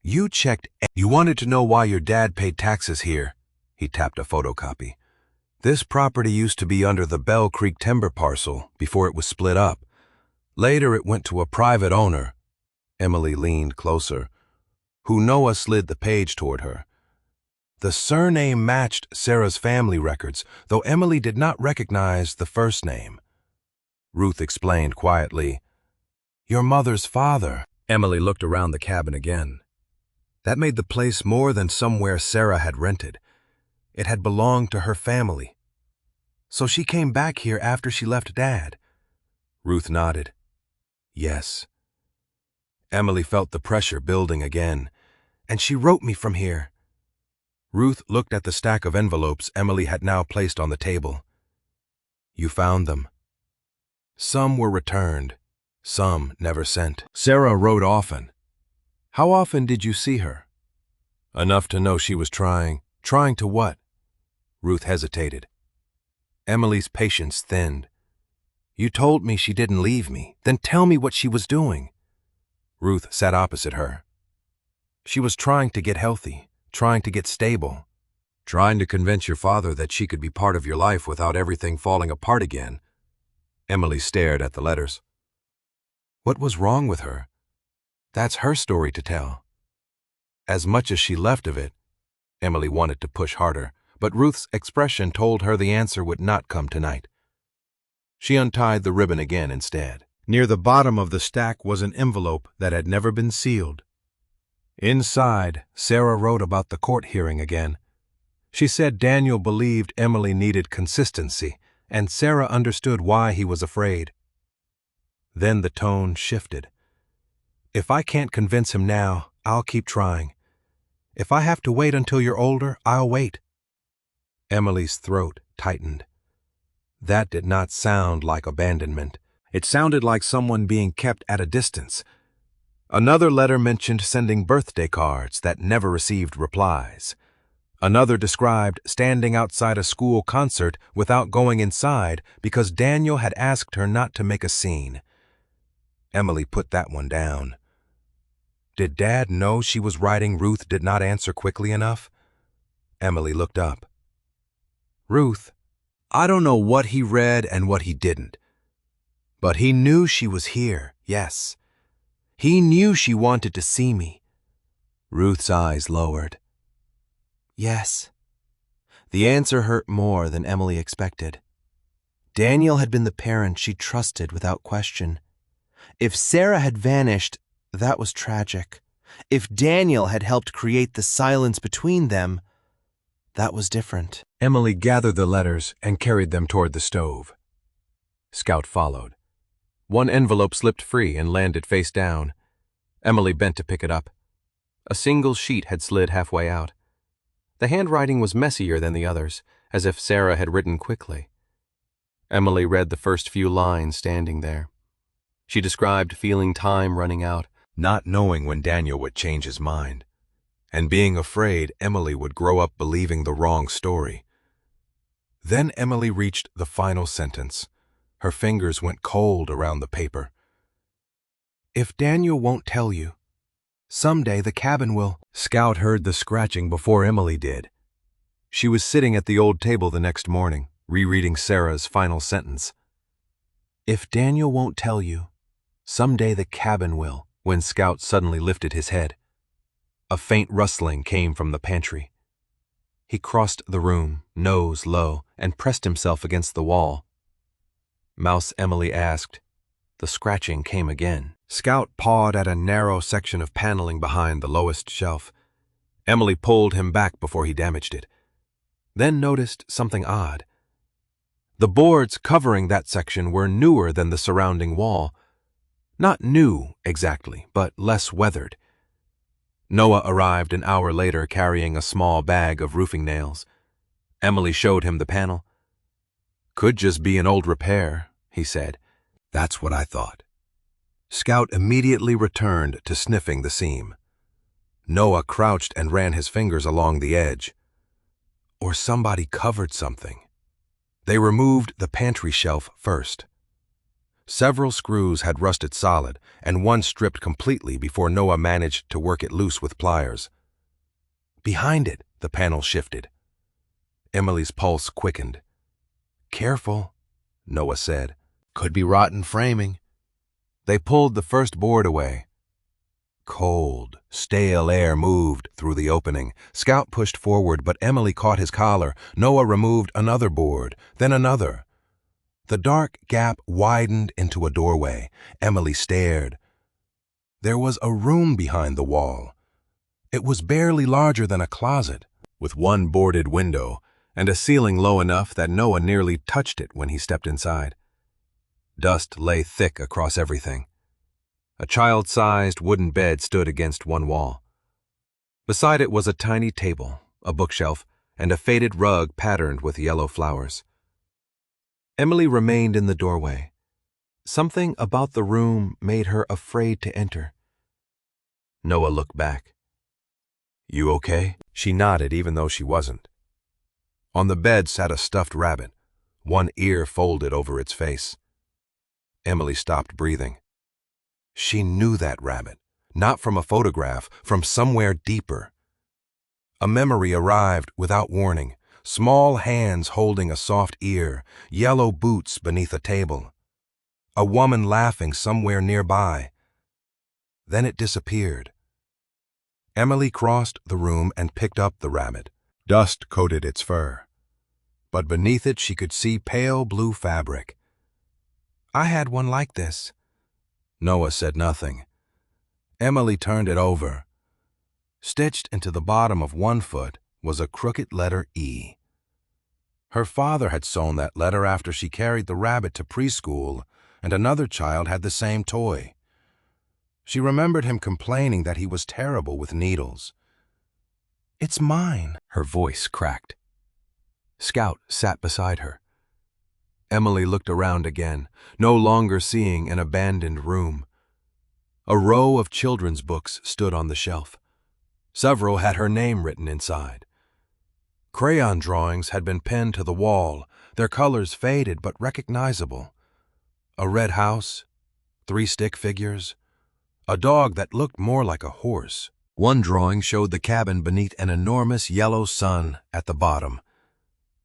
"You checked. You wanted to know why your dad paid taxes here." He tapped a photocopy. "This property used to be under the Bell Creek timber parcel before it was split up. Later it went to a private owner." Emily leaned closer, who Noah slid the page toward her. The surname matched Sarah's family records, though Emily did not recognize the first name. Ruth explained quietly, "Your mother's father." Emily looked around the cabin again. That made the place more than somewhere Sarah had rented. It had belonged to her family. "So she came back here after she left Dad?" Ruth nodded. "Yes." Emily felt the pressure building again. "And she wrote me from here." Ruth looked at the stack of envelopes Emily had now placed on the table. "You found them." "Some were returned. Some never sent." Sarah wrote often. "How often did you see her?" "Enough to know she was trying." "Trying to what?" Ruth hesitated. Emily's patience thinned. "You told me she didn't leave me. Then tell me what she was doing." Ruth sat opposite her. "She was trying to get healthy, trying to get stable, trying to convince your father that she could be part of your life without everything falling apart again." Emily stared at the letters. What was wrong with her? That's her story to tell. As much as she left of it, Emily wanted to push harder, but Ruth's expression told her the answer would not come tonight. She untied the ribbon again instead. Near the bottom of the stack was an envelope that had never been sealed. Inside, Sarah wrote about the court hearing again. She said Daniel believed Emily needed consistency, and Sarah understood why he was afraid. Then the tone shifted. "If I can't convince him now, I'll keep trying. If I have to wait until you're older, I'll wait." Emily's throat tightened. That did not sound like abandonment. It sounded like someone being kept at a distance. Another letter mentioned sending birthday cards that never received replies. Another described standing outside a school concert without going inside because Daniel had asked her not to make a scene. Emily put that one down. Did Dad know she was writing Ruth did not answer quickly enough? Emily looked up. "Ruth, I don't know what he read and what he didn't. But he knew she was here, yes. He knew she wanted to see me." Ruth's eyes lowered. "Yes." The answer hurt more than Emily expected. Daniel had been the parent she trusted without question. If Sarah had vanished, that was tragic. If Daniel had helped create the silence between them, that was different. Emily gathered the letters and carried them toward the stove. Scout followed. One envelope slipped free and landed face down. Emily bent to pick it up. A single sheet had slid halfway out. The handwriting was messier than the others, as if Sarah had written quickly. Emily read the first few lines standing there. She described feeling time running out, not knowing when Daniel would change his mind, and being afraid Emily would grow up believing the wrong story. Then Emily reached the final sentence. Her fingers went cold around the paper. "If Daniel won't tell you, someday the cabin will." Scout heard the scratching before Emily did. She was sitting at the old table the next morning, rereading Sarah's final sentence. "If Daniel won't tell you, someday the cabin will," when Scout suddenly lifted his head. A faint rustling came from the pantry. He crossed the room, nose low, and pressed himself against the wall. Mouse Emily asked. The scratching came again. Scout pawed at a narrow section of paneling behind the lowest shelf. Emily pulled him back before he damaged it. Then noticed something odd. The boards covering that section were newer than the surrounding wall. Not new, exactly, but less weathered. Noah arrived an hour later carrying a small bag of roofing nails. Emily showed him the panel. "Could just be an old repair," he said. "That's what I thought." Scout immediately returned to sniffing the seam. Noah crouched and ran his fingers along the edge. Or somebody covered something. They removed the pantry shelf first. Several screws had rusted solid, and one stripped completely before Noah managed to work it loose with pliers. Behind it, the panel shifted. Emily's pulse quickened. "Careful," Noah said. "Could be rotten framing." They pulled the first board away. Cold, stale air moved through the opening. Scout pushed forward, but Emily caught his collar. Noah removed another board, then another. The dark gap widened into a doorway. Emily stared. There was a room behind the wall. It was barely larger than a closet, with one boarded window and a ceiling low enough that Noah nearly touched it when he stepped inside. Dust lay thick across everything. A child-sized wooden bed stood against one wall. Beside it was a tiny table, a bookshelf, and a faded rug patterned with yellow flowers. Emily remained in the doorway. Something about the room made her afraid to enter. Noah looked back. "You okay?" She nodded, even though she wasn't. On the bed sat a stuffed rabbit, one ear folded over its face. Emily stopped breathing. She knew that rabbit, not from a photograph, from somewhere deeper. A memory arrived without warning. Small hands holding a soft ear, yellow boots beneath a table. A woman laughing somewhere nearby. Then it disappeared. Emily crossed the room and picked up the rabbit. Dust coated its fur. But beneath it she could see pale blue fabric. "I had one like this." Noah said nothing. Emily turned it over. Stitched into the bottom of one foot was a crooked letter E. Her father had sewn that letter after she carried the rabbit to preschool, and another child had the same toy. She remembered him complaining that he was terrible with needles. "It's mine." Her voice cracked. Scout sat beside her. Emily looked around again, no longer seeing an abandoned room. A row of children's books stood on the shelf. Several had her name written inside. Crayon drawings had been pinned to the wall, their colors faded but recognizable. A red house, 3 stick figures, a dog that looked more like a horse. One drawing showed the cabin beneath an enormous yellow sun at the bottom.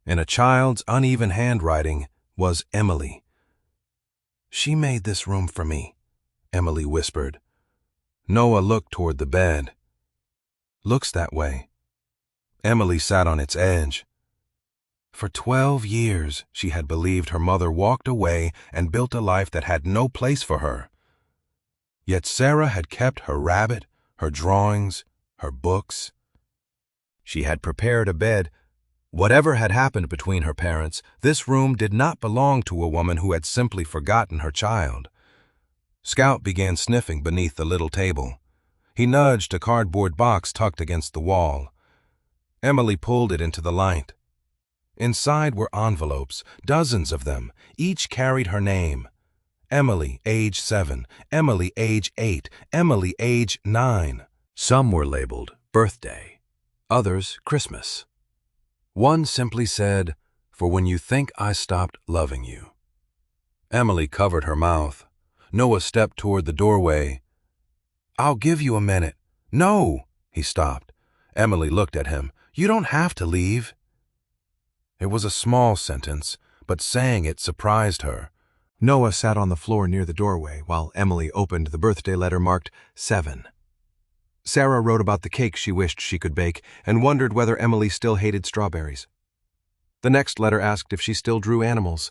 In a child's uneven handwriting was Emily. "She made this room for me," Emily whispered. Noah looked toward the bed. "Looks that way." Emily sat on its edge. For 12 years, she had believed her mother walked away and built a life that had no place for her. Yet Sarah had kept her rabbit, her drawings, her books. She had prepared a bed. Whatever had happened between her parents, this room did not belong to a woman who had simply forgotten her child. Scout began sniffing beneath the little table. He nudged a cardboard box tucked against the wall. Emily pulled it into the light. Inside were envelopes, dozens of them. Each carried her name. Emily, age 7, Emily, age 8, Emily, age 9. Some were labeled birthday, others Christmas. One simply said, "For when you think I stopped loving you." Emily covered her mouth. Noah stepped toward the doorway. "I'll give you a minute." "No!" He stopped. Emily looked at him. "You don't have to leave." It was a small sentence, but saying it surprised her. Noah sat on the floor near the doorway while Emily opened the birthday letter marked 7. Sarah wrote about the cake she wished she could bake and wondered whether Emily still hated strawberries. The next letter asked if she still drew animals.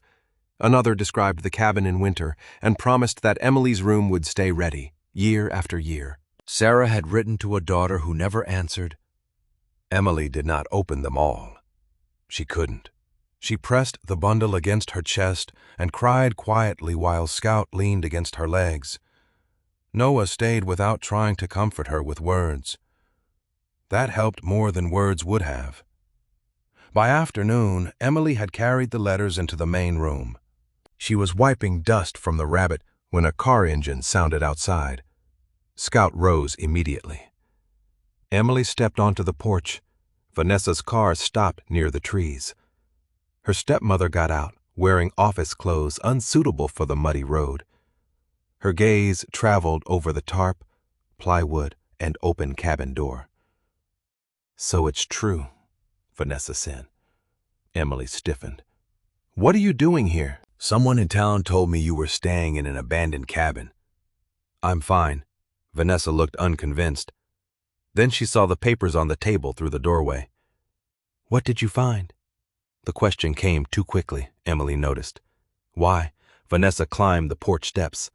Another described the cabin in winter and promised that Emily's room would stay ready, year after year. Sarah had written to a daughter who never answered. Emily did not open them all. She couldn't. She pressed the bundle against her chest and cried quietly while Scout leaned against her legs. Noah stayed without trying to comfort her with words. That helped more than words would have. By afternoon, Emily had carried the letters into the main room. She was wiping dust from the rabbit when a car engine sounded outside. Scout rose immediately. Emily stepped onto the porch. Vanessa's car stopped near the trees. Her stepmother got out, wearing office clothes unsuitable for the muddy road. Her gaze traveled over the tarp, plywood, and open cabin door. "So it's true," Vanessa said. Emily stiffened. "What are you doing here?" "Someone in town told me you were staying in an abandoned cabin." "I'm fine." Vanessa looked unconvinced. Then she saw the papers on the table through the doorway. "What did you find?" The question came too quickly, Emily noticed. "Why?" Vanessa climbed the porch steps.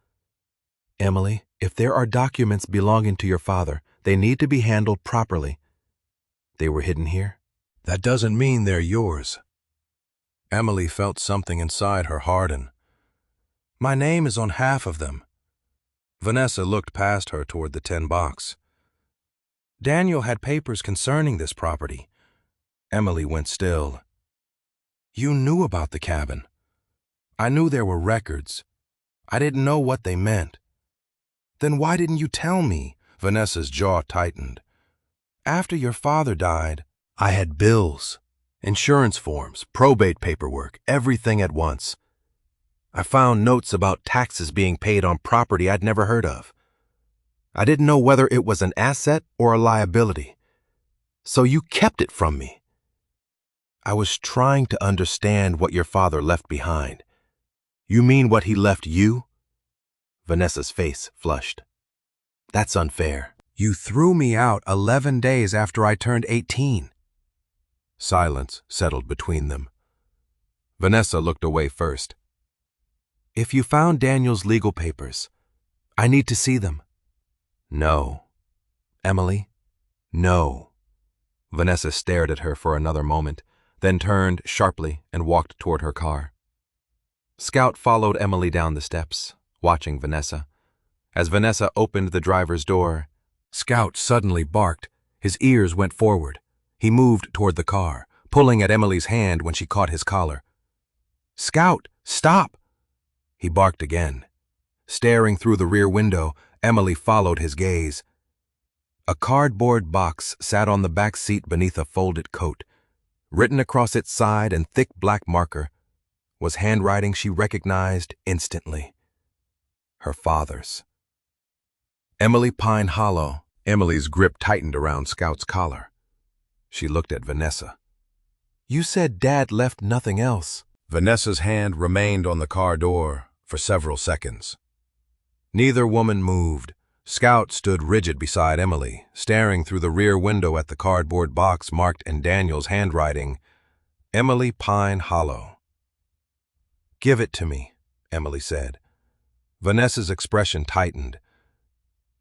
"Emily, if there are documents belonging to your father, they need to be handled properly." "They were hidden here?" "That doesn't mean they're yours." Emily felt something inside her harden. "My name is on half of them." Vanessa looked past her toward the tin box. "Daniel had papers concerning this property." Emily went still. "You knew about the cabin." "I knew there were records. I didn't know what they meant." "Then why didn't you tell me?" Vanessa's jaw tightened. "After your father died, I had bills, insurance forms, probate paperwork, everything at once. I found notes about taxes being paid on property I'd never heard of. I didn't know whether it was an asset or a liability. So you kept it from me." "I was trying to understand what your father left behind." "You mean what he left you?" Vanessa's face flushed. "That's unfair. You threw me out 11 days after I turned 18. Silence settled between them. Vanessa looked away first. "If you found Daniel's legal papers, I need to see them." "No." "Emily, no." Vanessa stared at her for another moment, then turned sharply and walked toward her car. Scout followed Emily down the steps, watching Vanessa. As Vanessa opened the driver's door, Scout suddenly barked. His ears went forward. He moved toward the car, pulling at Emily's hand when she caught his collar. "Scout, stop!" He barked again. Staring through the rear window, Emily followed his gaze. A cardboard box sat on the back seat beneath a folded coat. Written across its side in thick black marker was handwriting she recognized instantly. Her father's. Emily Pine Hollow. Emily's grip tightened around Scout's collar. She looked at Vanessa. "You said Dad left nothing else." Vanessa's hand remained on the car door for several seconds. Neither woman moved. Scout stood rigid beside Emily, staring through the rear window at the cardboard box marked in Daniel's handwriting, "Emily Pine Hollow." "Give it to me," Emily said. Vanessa's expression tightened.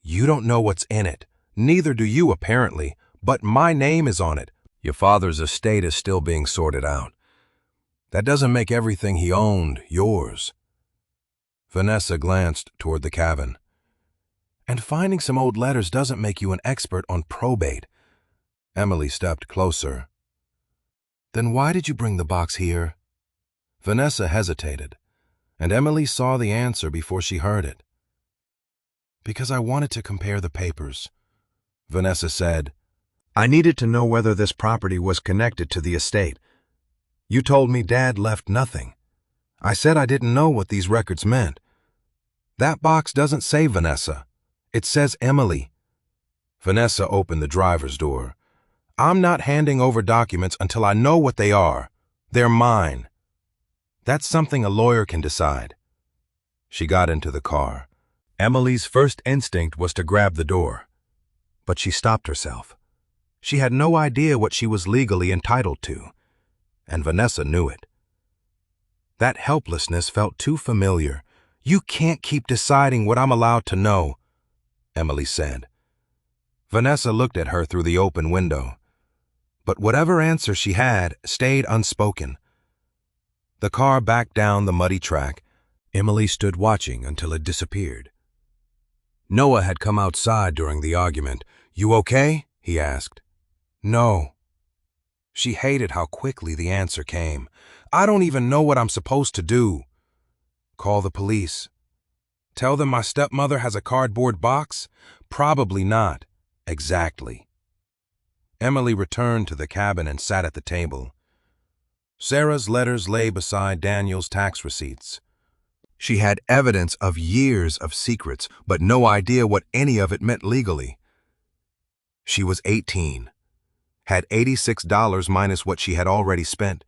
"You don't know what's in it. Neither do you, apparently, but my name is on it. Your father's estate is still being sorted out. That doesn't make everything he owned yours." Vanessa glanced toward the cabin. "And finding some old letters doesn't make you an expert on probate." Emily stepped closer. "Then why did you bring the box here?" Vanessa hesitated, and Emily saw the answer before she heard it. "Because I wanted to compare the papers," Vanessa said. "I needed to know whether this property was connected to the estate. You told me Dad left nothing. I said I didn't know what these records meant. That box doesn't say Vanessa. It says Emily." Vanessa opened the driver's door. "I'm not handing over documents until I know what they are. They're mine. That's something a lawyer can decide." She got into the car. Emily's first instinct was to grab the door, but she stopped herself. She had no idea what she was legally entitled to, and Vanessa knew it. That helplessness felt too familiar. "You can't keep deciding what I'm allowed to know," Emily said. Vanessa looked at her through the open window, but whatever answer she had stayed unspoken. The car backed down the muddy track. Emily stood watching until it disappeared. Noah had come outside during the argument. "You okay?" he asked. "No." She hated how quickly the answer came. "I don't even know what I'm supposed to do." "Call the police." "Tell them my stepmother has a cardboard box?" "Probably not." "Exactly." Emily returned to the cabin and sat at the table. Sarah's letters lay beside Daniel's tax receipts. She had evidence of years of secrets, but no idea what any of it meant legally. She was 18, had $86 minus what she had already spent,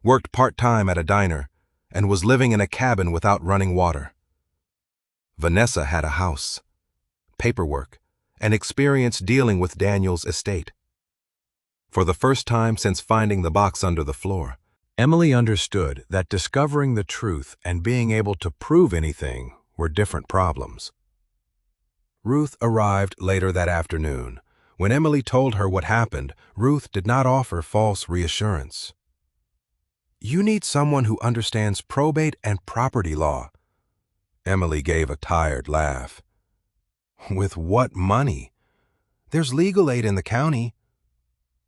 worked part-time at a diner, and was living in a cabin without running water. Vanessa had a house, paperwork, and experience dealing with Daniel's estate. For the first time since finding the box under the floor, Emily understood that discovering the truth and being able to prove anything were different problems. Ruth arrived later that afternoon. When Emily told her what happened, Ruth did not offer false reassurance. "You need someone who understands probate and property law." Emily gave a tired laugh. "With what money? There's legal aid in the county."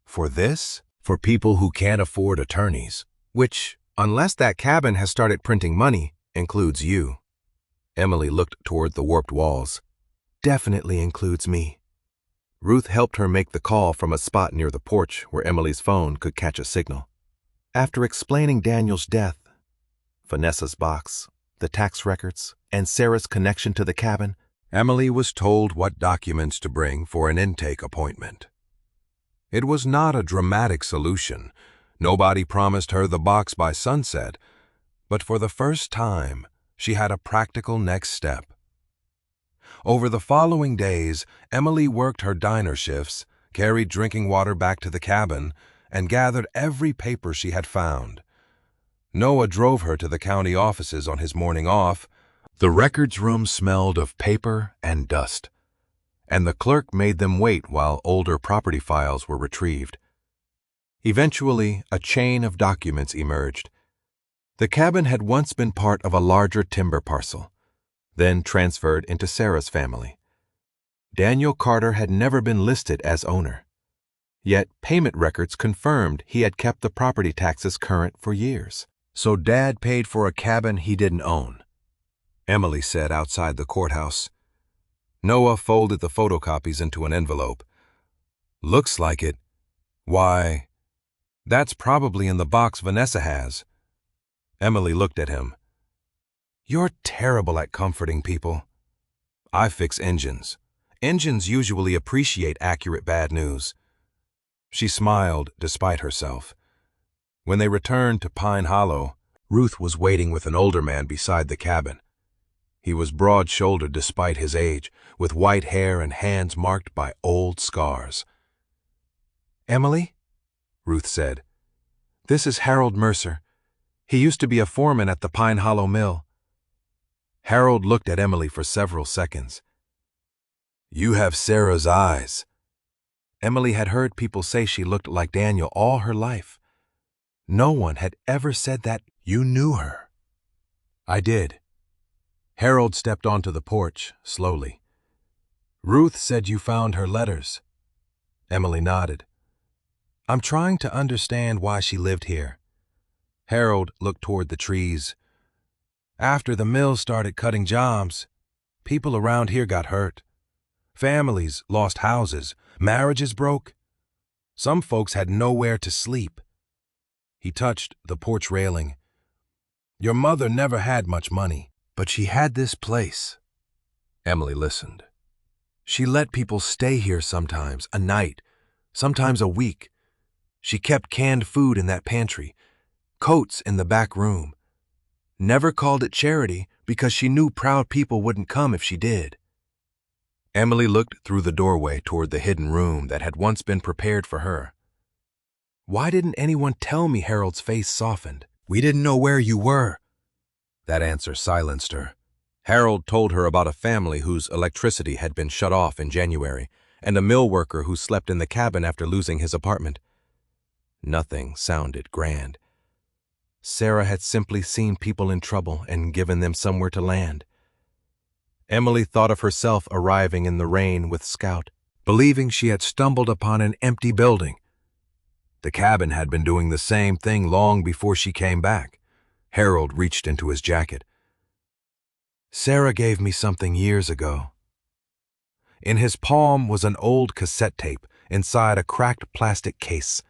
"For this? For people who can't afford attorneys, which, unless that cabin has started printing money, includes you." Emily looked toward the warped walls. "Definitely includes me." Ruth helped her make the call from a spot near the porch where Emily's phone could catch a signal. After explaining Daniel's death, Vanessa's box, the tax records, and Sarah's connection to the cabin, Emily was told what documents to bring for an intake appointment. It was not a dramatic solution. Nobody promised her the box by sunset, but for the first time, she had a practical next step. Over the following days, Emily worked her diner shifts, carried drinking water back to the cabin, and gathered every paper she had found. Noah drove her to the county offices on his morning off. The records room smelled of paper and dust, and the clerk made them wait while older property files were retrieved. Eventually, a chain of documents emerged. The cabin had once been part of a larger timber parcel, then transferred into Sarah's family. Daniel Carter had never been listed as owner, yet payment records confirmed he had kept the property taxes current for years. So Dad paid for a cabin he didn't own, Emily said outside the courthouse. Noah folded the photocopies into an envelope. "Looks like it. Why, that's probably in the box Vanessa has." Emily looked at him. "You're terrible at comforting people." "I fix engines. Engines usually appreciate accurate bad news." She smiled despite herself. When they returned to Pine Hollow, Ruth was waiting with an older man beside the cabin. He was broad-shouldered despite his age, with white hair and hands marked by old scars. "Emily," Ruth said, "this is Harold Mercer. He used to be a foreman at the Pine Hollow Mill." Harold looked at Emily for several seconds. "You have Sarah's eyes." Emily had heard people say she looked like Daniel all her life. No one had ever said that. "You knew her." "I did." Harold stepped onto the porch, slowly. "Ruth said you found her letters." Emily nodded. "I'm trying to understand why she lived here." Harold looked toward the trees. "After the mill started cutting jobs, people around here got hurt. Families lost houses, marriages broke. Some folks had nowhere to sleep." He touched the porch railing. "Your mother never had much money, but she had this place." Emily listened. "She let people stay here sometimes, a night, sometimes a week. She kept canned food in that pantry, coats in the back room. Never called it charity because she knew proud people wouldn't come if she did." Emily looked through the doorway toward the hidden room that had once been prepared for her. "Why didn't anyone tell me?" Harold's face softened. "We didn't know where you were." That answer silenced her. Harold told her about a family whose electricity had been shut off in January, and a mill worker who slept in the cabin after losing his apartment. Nothing sounded grand. Sarah had simply seen people in trouble and given them somewhere to land. Emily thought of herself arriving in the rain with Scout, believing she had stumbled upon an empty building. The cabin had been doing the same thing long before she came back. Harold reached into his jacket. Sarah gave me something years ago. In his palm was an old cassette tape inside a cracked plastic case.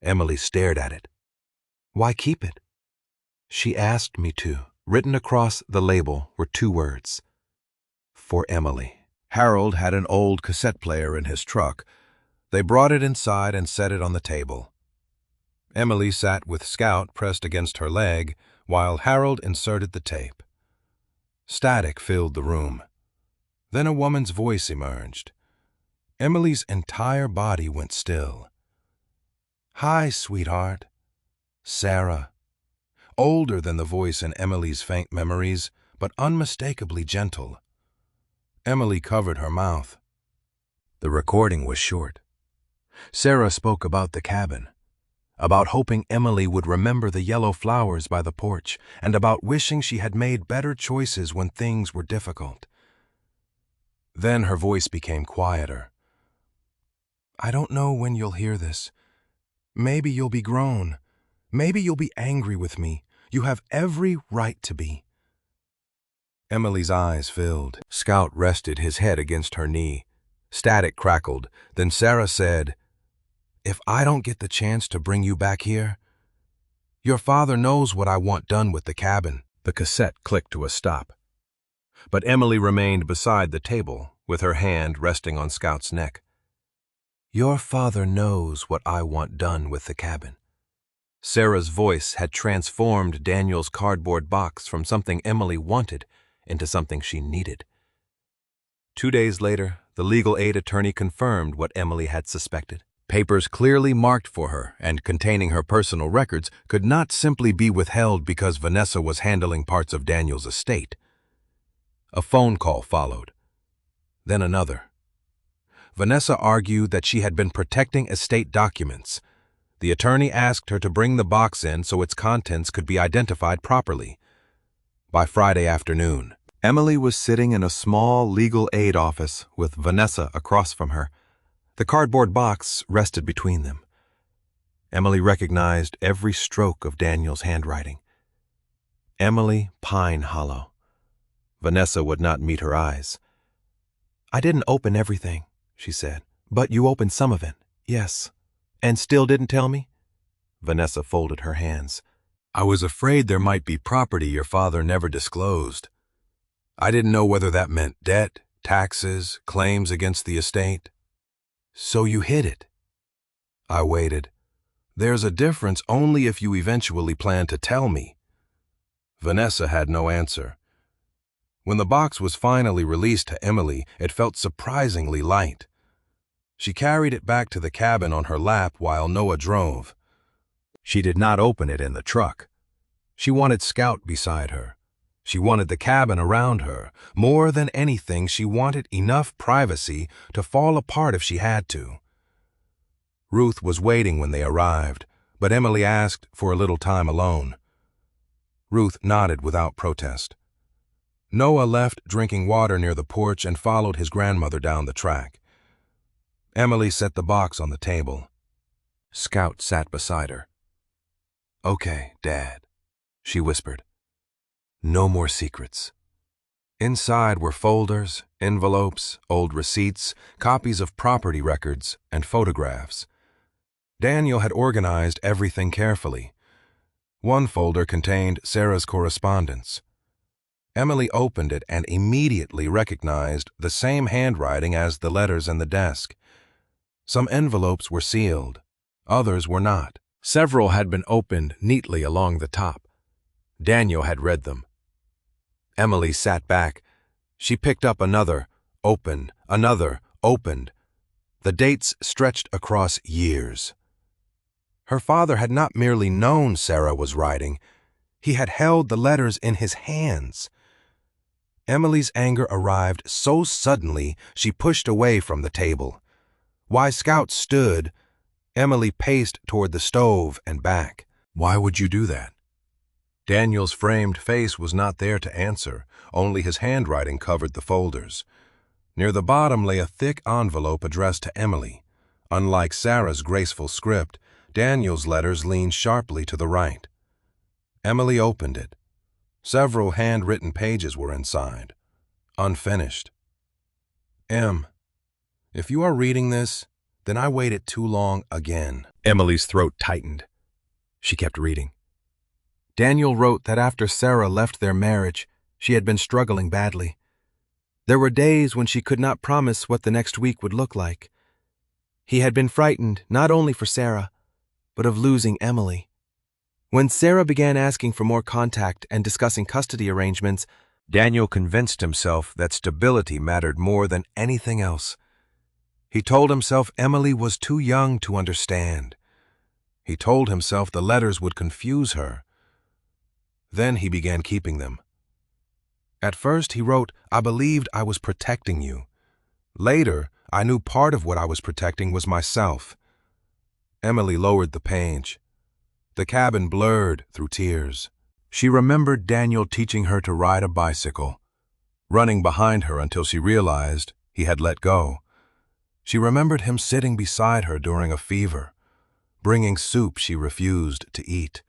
Emily stared at it. Why keep it? She asked me to. Written across the label were 2 words. For Emily. Harold had an old cassette player in his truck. They brought it inside and set it on the table. Emily sat with Scout pressed against her leg while Harold inserted the tape. Static filled the room. Then a woman's voice emerged. Emily's entire body went still. Hi, sweetheart. Sarah. Older than the voice in Emily's faint memories, but unmistakably gentle. Emily covered her mouth. The recording was short. Sarah spoke about the cabin, about hoping Emily would remember the yellow flowers by the porch, and about wishing she had made better choices when things were difficult. Then her voice became quieter. I don't know when you'll hear this. Maybe you'll be grown. Maybe you'll be angry with me. You have every right to be. Emily's eyes filled. Scout rested his head against her knee. Static crackled. Then Sarah said, If I don't get the chance to bring you back here, your father knows what I want done with the cabin. The cassette clicked to a stop. But Emily remained beside the table, with her hand resting on Scout's neck. Your father knows what I want done with the cabin. Sarah's voice had transformed Daniel's cardboard box from something Emily wanted into something she needed. 2 days later, the legal aid attorney confirmed what Emily had suspected. Papers clearly marked for her and containing her personal records could not simply be withheld because Vanessa was handling parts of Daniel's estate. A phone call followed, then another. Vanessa argued that she had been protecting estate documents. The attorney asked her to bring the box in so its contents could be identified properly. By Friday afternoon, Emily was sitting in a small legal aid office with Vanessa across from her. The cardboard box rested between them. Emily recognized every stroke of Daniel's handwriting. Emily Pine Hollow. Vanessa would not meet her eyes. I didn't open everything, she said. But you opened some of it, yes. And still didn't tell me? Vanessa folded her hands. I was afraid there might be property your father never disclosed. I didn't know whether that meant debt, taxes, claims against the estate. So you hid it. I waited. There's a difference only if you eventually plan to tell me. Vanessa had no answer. When the box was finally released to Emily, it felt surprisingly light. She carried it back to the cabin on her lap while Noah drove. She did not open it in the truck. She wanted Scout beside her. She wanted the cabin around her. More than anything, she wanted enough privacy to fall apart if she had to. Ruth was waiting when they arrived, but Emily asked for a little time alone. Ruth nodded without protest. Noah left drinking water near the porch and followed his grandmother down the track. Emily set the box on the table. Scout sat beside her. Okay, Dad, she whispered. No more secrets. Inside were folders, envelopes, old receipts, copies of property records, and photographs. Daniel had organized everything carefully. One folder contained Sarah's correspondence. Emily opened it and immediately recognized the same handwriting as the letters in the desk. Some envelopes were sealed, others were not. Several had been opened neatly along the top. Daniel had read them. Emily sat back. She picked up another, opened, another, opened. The dates stretched across years. Her father had not merely known Sarah was writing, he had held the letters in his hands. Emily's anger arrived so suddenly she pushed away from the table. While Scout stood, Emily paced toward the stove and back. Why would you do that? Daniel's framed face was not there to answer, only his handwriting covered the folders. Near the bottom lay a thick envelope addressed to Emily. Unlike Sarah's graceful script, Daniel's letters leaned sharply to the right. Emily opened it. Several handwritten pages were inside, unfinished. Em, if you are reading this, then I waited too long again. Emily's throat tightened. She kept reading. Daniel wrote that after Sarah left their marriage, she had been struggling badly. There were days when she could not promise what the next week would look like. He had been frightened not only for Sarah, but of losing Emily. When Sarah began asking for more contact and discussing custody arrangements, Daniel convinced himself that stability mattered more than anything else. He told himself Emily was too young to understand. He told himself the letters would confuse her. Then he began keeping them. At first he wrote, "I believed I was protecting you." Later, I knew part of what I was protecting was myself. Emily lowered the page. The cabin blurred through tears. She remembered Daniel teaching her to ride a bicycle, running behind her until she realized he had let go. She remembered him sitting beside her during a fever, bringing soup she refused to eat.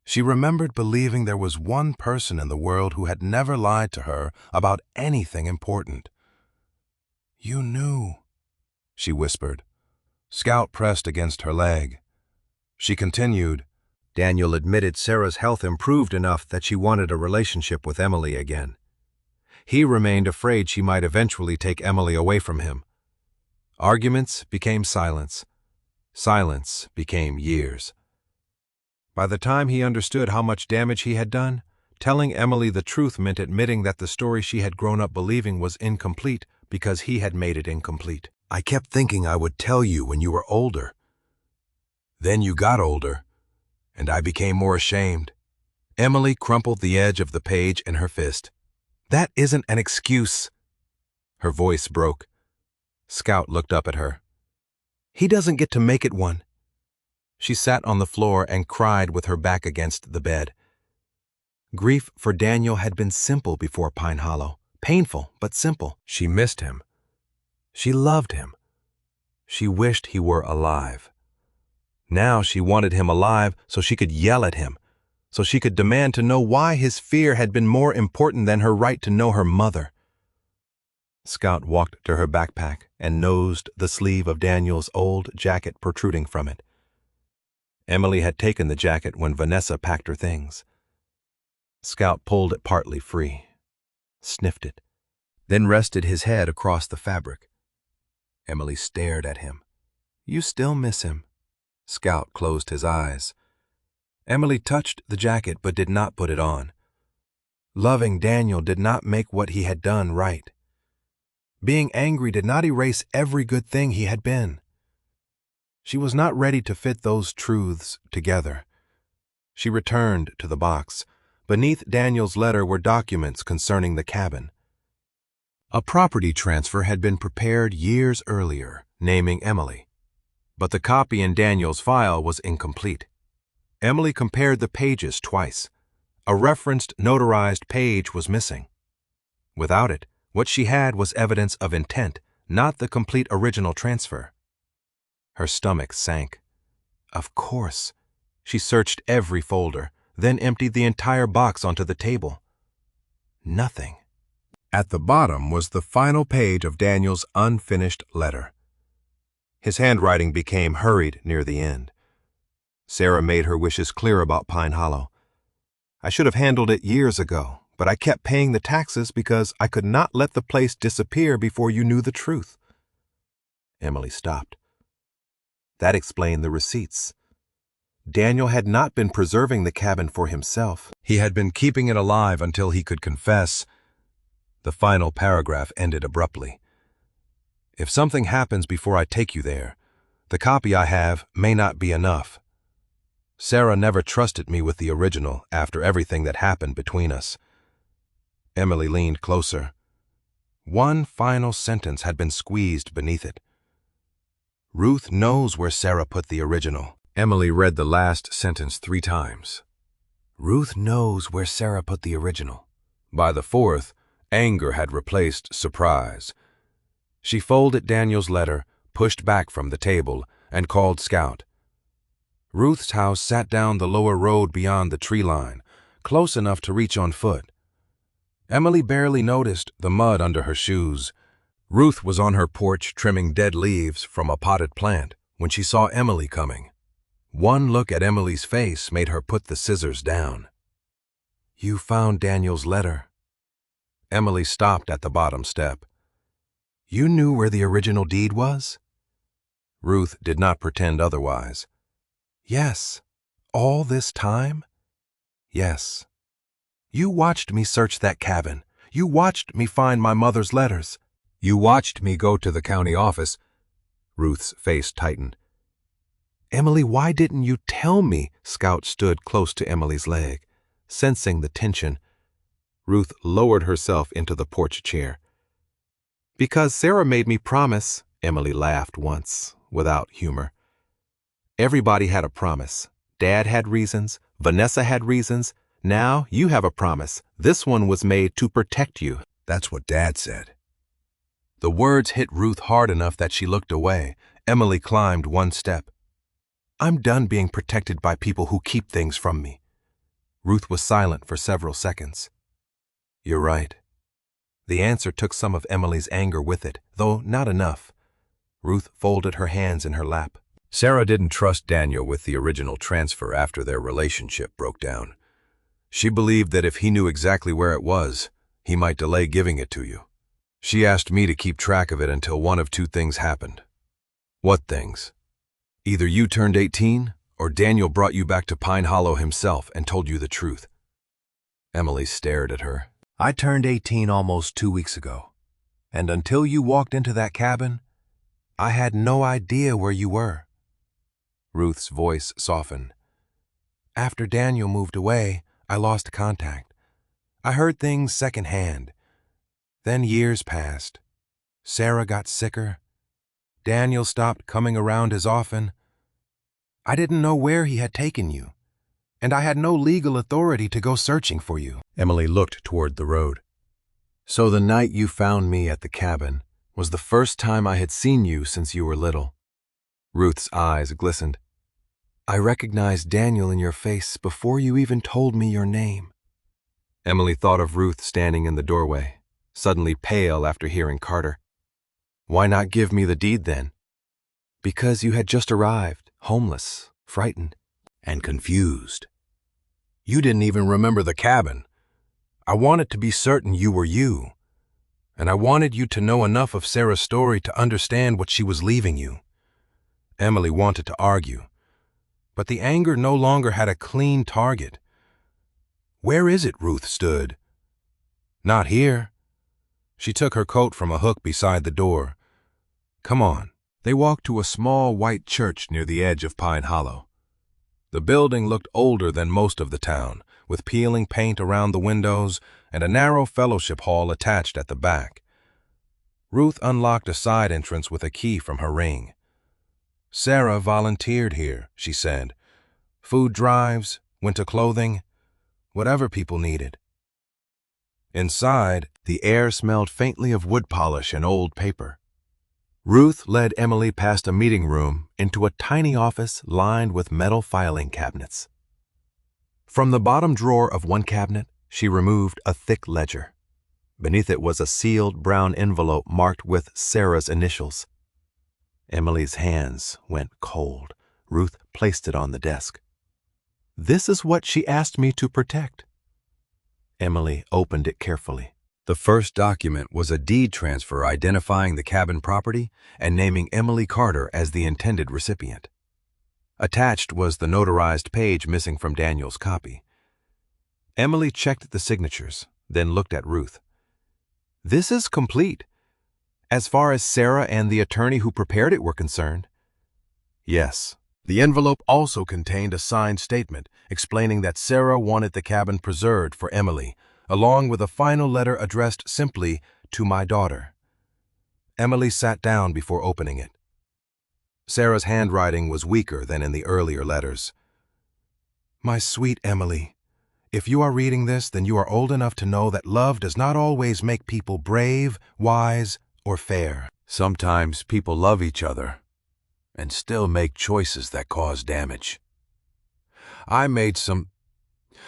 She remembered believing there was one person in the world who had never lied to her about anything important. "You knew," she whispered. Scout pressed against her leg. She continued. Daniel admitted Sarah's health improved enough that she wanted a relationship with Emily again. He remained afraid she might eventually take Emily away from him. Arguments became silence. Silence became years. By the time he understood how much damage he had done, telling Emily the truth meant admitting that the story she had grown up believing was incomplete because he had made it incomplete. "I kept thinking I would tell you when you were older. Then you got older, and I became more ashamed." Emily crumpled the edge of the page in her fist. "That isn't an excuse." Her voice broke. Scout looked up at her. "He doesn't get to make it one." She sat on the floor and cried with her back against the bed. Grief for Daniel had been simple before Pine Hollow, painful but simple. She missed him. She loved him. She wished he were alive. Now she wanted him alive so she could yell at him, so she could demand to know why his fear had been more important than her right to know her mother. Scout walked to her backpack and nosed the sleeve of Daniel's old jacket protruding from it. Emily had taken the jacket when Vanessa packed her things. Scout pulled it partly free, sniffed it, then rested his head across the fabric. Emily stared at him. "You still miss him." Scout closed his eyes. Emily touched the jacket but did not put it on. Loving Daniel did not make what he had done right. Being angry did not erase every good thing he had been. She was not ready to fit those truths together. She returned to the box. Beneath Daniel's letter were documents concerning the cabin. A property transfer had been prepared years earlier, naming Emily. But the copy in Daniel's file was incomplete. Emily compared the pages twice. A referenced notarized page was missing. Without it, what she had was evidence of intent, not the complete original transfer. Her stomach sank. Of course. She searched every folder, then emptied the entire box onto the table. Nothing. At the bottom was the final page of Daniel's unfinished letter. His handwriting became hurried near the end. Sarah made her wishes clear about Pine Hollow. "I should have handled it years ago, but I kept paying the taxes because I could not let the place disappear before you knew the truth." Emily stopped. That explained the receipts. Daniel had not been preserving the cabin for himself. He had been keeping it alive until he could confess. The final paragraph ended abruptly. "If something happens before I take you there, the copy I have may not be enough. Sarah never trusted me with the original after everything that happened between us." Emily leaned closer. One final sentence had been squeezed beneath it. "Ruth knows where Sarah put the original." Emily read the last sentence 3 times. Ruth knows where Sarah put the original. By the 4th, anger had replaced surprise. She folded Daniel's letter, pushed back from the table, and called Scout. Ruth's house sat down the lower road beyond the tree line, close enough to reach on foot. Emily barely noticed the mud under her shoes. Ruth was on her porch trimming dead leaves from a potted plant when she saw Emily coming. One look at Emily's face made her put the scissors down. "You found Daniel's letter." Emily stopped at the bottom step. "You knew where the original deed was?" Ruth did not pretend otherwise. "Yes. All this time?" "Yes. You watched me search that cabin. You watched me find my mother's letters. You watched me go to the county office." Ruth's face tightened. "Emily, why didn't you tell me?" Scout stood close to Emily's leg, sensing the tension. Ruth lowered herself into the porch chair. "Because Sarah made me promise," Emily laughed once, without humor. "Everybody had a promise. Dad had reasons, Vanessa had reasons. Now you have a promise. This one was made to protect you." That's what Dad said. The words hit Ruth hard enough that she looked away. Emily climbed one step. "I'm done being protected by people who keep things from me." Ruth was silent for several seconds. "You're right." The answer took some of Emily's anger with it, though not enough. Ruth folded her hands in her lap. Sarah didn't trust Daniel with the original transfer after their relationship broke down. She believed that if he knew exactly where it was, he might delay giving it to you. She asked me to keep track of it until one of 2 things happened. "What things?" "Either you turned 18, or Daniel brought you back to Pine Hollow himself and told you the truth." Emily stared at her. "I turned 18 almost 2 weeks ago, and until you walked into that cabin, I had no idea where you were." Ruth's voice softened. "After Daniel moved away, I lost contact. I heard things secondhand. Then years passed. Sarah got sicker. Daniel stopped coming around as often. I didn't know where he had taken you, and I had no legal authority to go searching for you." Emily looked toward the road. "So the night you found me at the cabin was the first time I had seen you since you were little." Ruth's eyes glistened. "I recognized Daniel in your face before you even told me your name." Emily thought of Ruth standing in the doorway, suddenly pale after hearing Carter. "Why not give me the deed then?" "Because you had just arrived, homeless, frightened, and confused. You didn't even remember the cabin. I wanted to be certain you were you, and I wanted you to know enough of Sarah's story to understand what she was leaving you." Emily wanted to argue, but the anger no longer had a clean target. "Where is it?" Ruth stood. "Not here." She took her coat from a hook beside the door. "Come on." They walked to a small white church near the edge of Pine Hollow. The building looked older than most of the town, with peeling paint around the windows and a narrow fellowship hall attached at the back. Ruth unlocked a side entrance with a key from her ring. "Sarah volunteered here," she said. "Food drives, winter clothing, whatever people needed." Inside, the air smelled faintly of wood polish and old paper. Ruth led Emily past a meeting room into a tiny office lined with metal filing cabinets. From the bottom drawer of one cabinet, she removed a thick ledger. Beneath it was a sealed brown envelope marked with Sarah's initials. Emily's hands went cold. Ruth placed it on the desk. "This is what she asked me to protect." Emily opened it carefully. The first document was a deed transfer identifying the cabin property and naming Emily Carter as the intended recipient. Attached was the notarized page missing from Daniel's copy. Emily checked the signatures, then looked at Ruth. "This is complete, as far as Sarah and the attorney who prepared it were concerned." "Yes." The envelope also contained a signed statement explaining that Sarah wanted the cabin preserved for Emily, along with a final letter addressed simply to "my daughter." Emily sat down before opening it. Sarah's handwriting was weaker than in the earlier letters. My sweet Emily, if you are reading this, then you are old enough to know that love does not always make people brave, wise, or fair. Sometimes people love each other and still make choices that cause damage.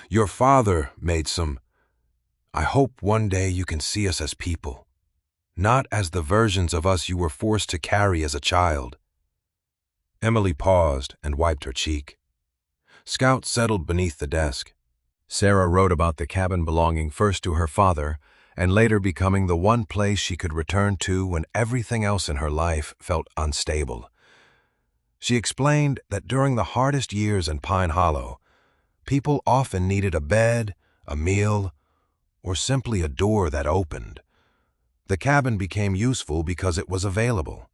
Your father made some. I hope one day you can see us as people, not as the versions of us you were forced to carry as a child. Emily paused and wiped her cheek. Scout settled beneath the desk. Sarah wrote about the cabin belonging first to her father and later becoming the one place she could return to when everything else in her life felt unstable. She explained that during the hardest years in Pine Hollow, people often needed a bed, a meal, or simply a door that opened. The cabin became useful because it was available.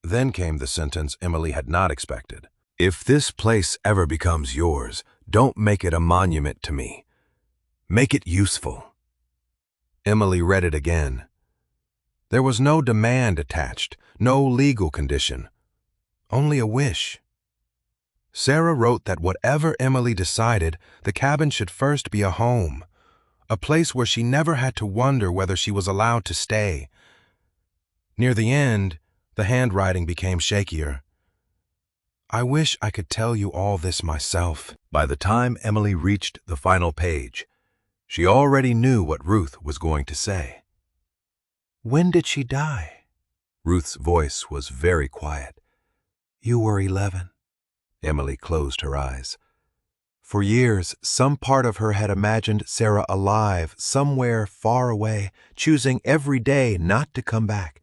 Then came the sentence Emily had not expected. If this place ever becomes yours, don't make it a monument to me. Make it useful. Emily read it again. There was no demand attached, no legal condition, only a wish. Sarah wrote that whatever Emily decided, the cabin should first be a home, a place where she never had to wonder whether she was allowed to stay. Near the end, the handwriting became shakier. I wish I could tell you all this myself. By the time Emily reached the final page, she already knew what Ruth was going to say. When did she die? Ruth's voice was very quiet. You were 11. Emily closed her eyes. For years, some part of her had imagined Sarah alive, somewhere far away, choosing every day not to come back.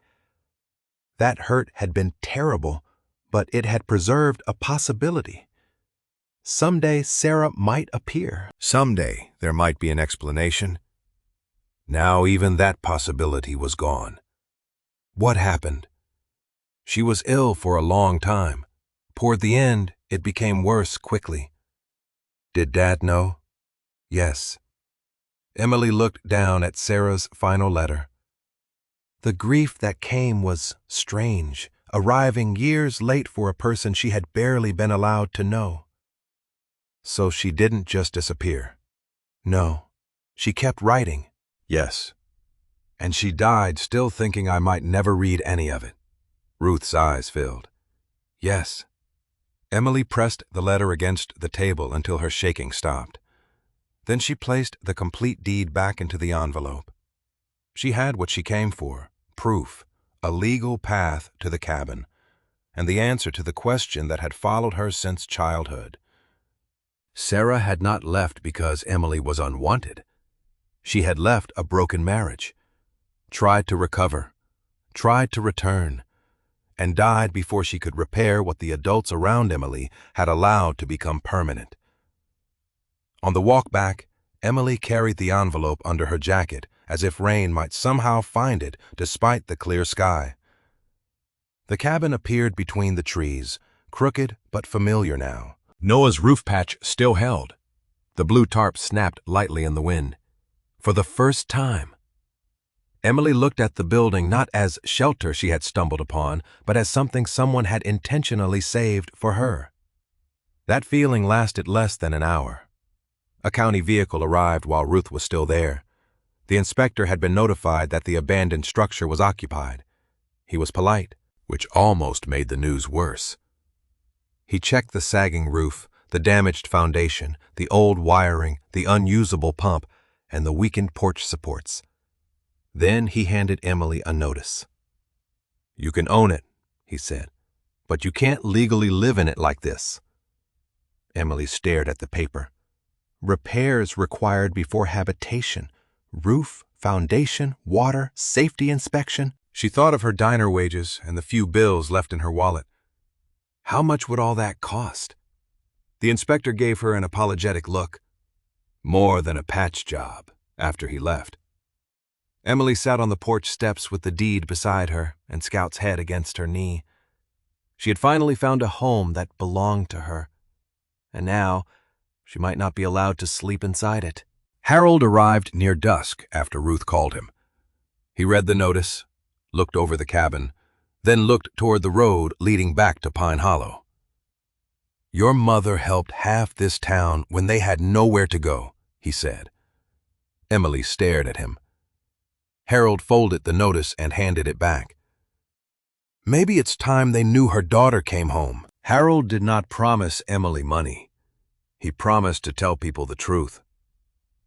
That hurt had been terrible, but it had preserved a possibility. Someday Sarah might appear. Someday there might be an explanation. Now even that possibility was gone. What happened? She was ill for a long time. Toward the end, it became worse quickly. Did Dad know? Yes. Emily looked down at Sarah's final letter. The grief that came was strange, arriving years late for a person she had barely been allowed to know. So she didn't just disappear. No, she kept writing. Yes. And she died still thinking I might never read any of it. Ruth's eyes filled. Yes. Emily pressed the letter against the table until her shaking stopped. Then she placed the complete deed back into the envelope. She had what she came for, proof, a legal path to the cabin, and the answer to the question that had followed her since childhood. Sarah had not left because Emily was unwanted. She had left a broken marriage, tried to recover, tried to return, and died before she could repair what the adults around Emily had allowed to become permanent. On the walk back, Emily carried the envelope under her jacket as if rain might somehow find it despite the clear sky. The cabin appeared between the trees, crooked but familiar now. Noah's roof patch still held. The blue tarp snapped lightly in the wind. For the first time, Emily looked at the building not as shelter she had stumbled upon, but as something someone had intentionally saved for her. That feeling lasted less than an hour. A county vehicle arrived while Ruth was still there. The inspector had been notified that the abandoned structure was occupied. He was polite, which almost made the news worse. He checked the sagging roof, the damaged foundation, the old wiring, the unusable pump, and the weakened porch supports. Then he handed Emily a notice. You can own it, he said, but you can't legally live in it like this. Emily stared at the paper. Repairs required before habitation. Roof, foundation, water, safety inspection. She thought of her diner wages and the few bills left in her wallet. How much would all that cost? The inspector gave her an apologetic look. More than a patch job, after he left. Emily sat on the porch steps with the deed beside her and Scout's head against her knee. She had finally found a home that belonged to her, and now she might not be allowed to sleep inside it. Harold arrived near dusk after Ruth called him. He read the notice, looked over the cabin, then looked toward the road leading back to Pine Hollow. "Your mother helped half this town when they had nowhere to go," he said. Emily stared at him. Harold folded the notice and handed it back. "Maybe it's time they knew her daughter came home." Harold did not promise Emily money. He promised to tell people the truth.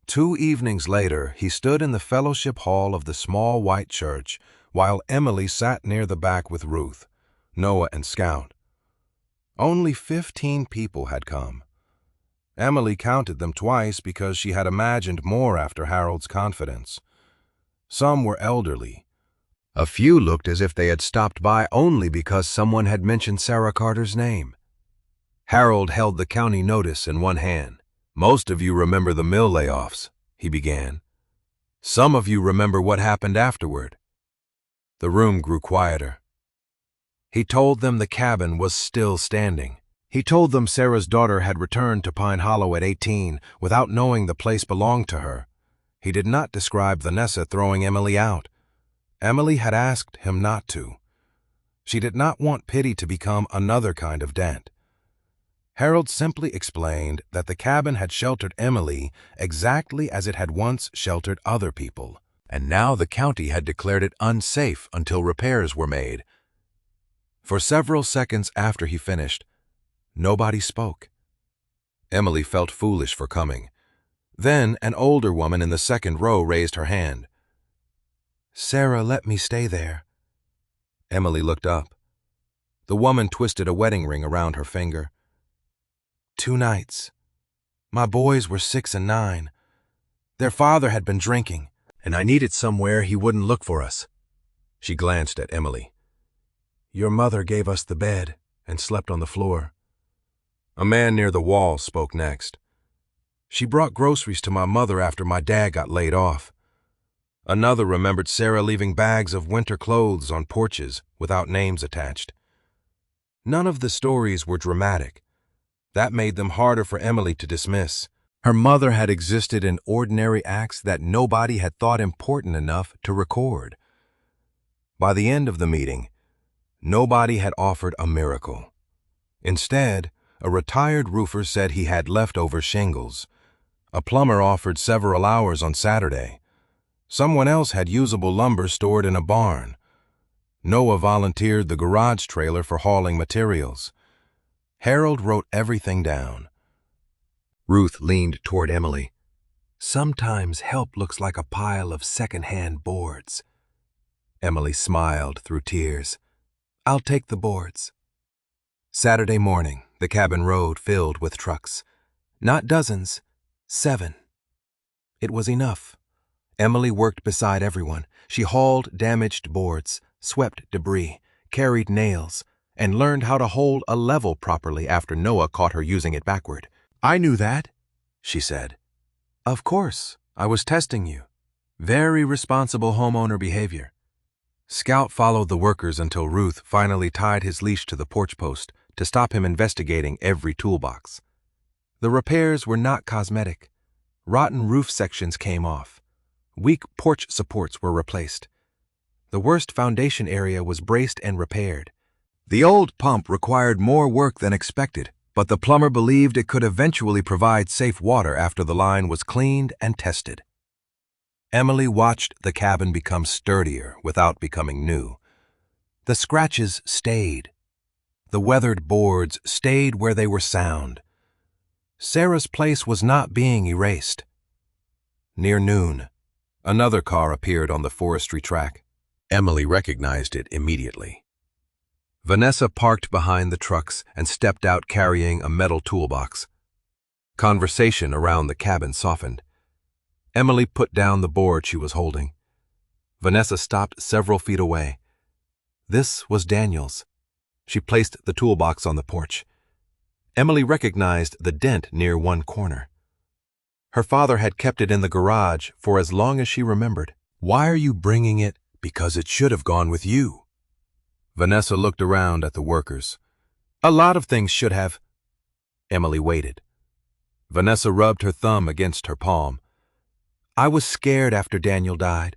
2 evenings later, he stood in the fellowship hall of the small white church while Emily sat near the back with Ruth, Noah, and Scout. Only 15 people had come. Emily counted them twice because she had imagined more after Harold's confidence. Some were elderly. A few looked as if they had stopped by only because someone had mentioned Sarah Carter's name. Harold held the county notice in one hand. "Most of you remember the mill layoffs," he began. "Some of you remember what happened afterward." The room grew quieter. He told them the cabin was still standing. He told them Sarah's daughter had returned to Pine Hollow at 18 without knowing the place belonged to her. He did not describe Vanessa throwing Emily out. Emily had asked him not to. She did not want pity to become another kind of dent. Harold simply explained that the cabin had sheltered Emily exactly as it had once sheltered other people, and now the county had declared it unsafe until repairs were made. For several seconds after he finished, nobody spoke. Emily felt foolish for coming. Then an older woman in the second row raised her hand. "Sarah let me stay there." Emily looked up. The woman twisted a wedding ring around her finger. "2 nights. My boys were 6 and 9. Their father had been drinking, and I needed somewhere he wouldn't look for us." She glanced at Emily. "Your mother gave us the bed and slept on the floor." A man near the wall spoke next. "She brought groceries to my mother after my dad got laid off." Another remembered Sarah leaving bags of winter clothes on porches without names attached. None of the stories were dramatic. That made them harder for Emily to dismiss. Her mother had existed in ordinary acts that nobody had thought important enough to record. By the end of the meeting, nobody had offered a miracle. Instead, a retired roofer said he had leftover shingles. A plumber offered several hours on Saturday. Someone else had usable lumber stored in a barn. Noah volunteered the garage trailer for hauling materials. Harold wrote everything down. Ruth leaned toward Emily. "Sometimes help looks like a pile of second-hand boards." Emily smiled through tears. "I'll take the boards." Saturday morning, the cabin road filled with trucks. Not dozens, 7. It was enough. Emily worked beside everyone. She hauled damaged boards, swept debris, carried nails, and learned how to hold a level properly after Noah caught her using it backward. "I knew that," she said. "Of course, I was testing you. Very responsible homeowner behavior." Scout followed the workers until Ruth finally tied his leash to the porch post to stop him investigating every toolbox. The repairs were not cosmetic. Rotten roof sections came off. Weak porch supports were replaced. The worst foundation area was braced and repaired. The old pump required more work than expected, but the plumber believed it could eventually provide safe water after the line was cleaned and tested. Emily watched the cabin become sturdier without becoming new. The scratches stayed. The weathered boards stayed where they were sound. Sarah's place was not being erased. Near noon, another car appeared on the forestry track. Emily recognized it immediately. Vanessa parked behind the trucks and stepped out carrying a metal toolbox. Conversation around the cabin softened. Emily put down the board she was holding. Vanessa stopped several feet away. This was Daniel's. She placed the toolbox on the porch. Emily recognized the dent near one corner. Her father had kept it in the garage for as long as she remembered. "Why are you bringing it?" "Because it should have gone with you." Vanessa looked around at the workers. "A lot of things should have." Emily waited. Vanessa rubbed her thumb against her palm. "I was scared after Daniel died.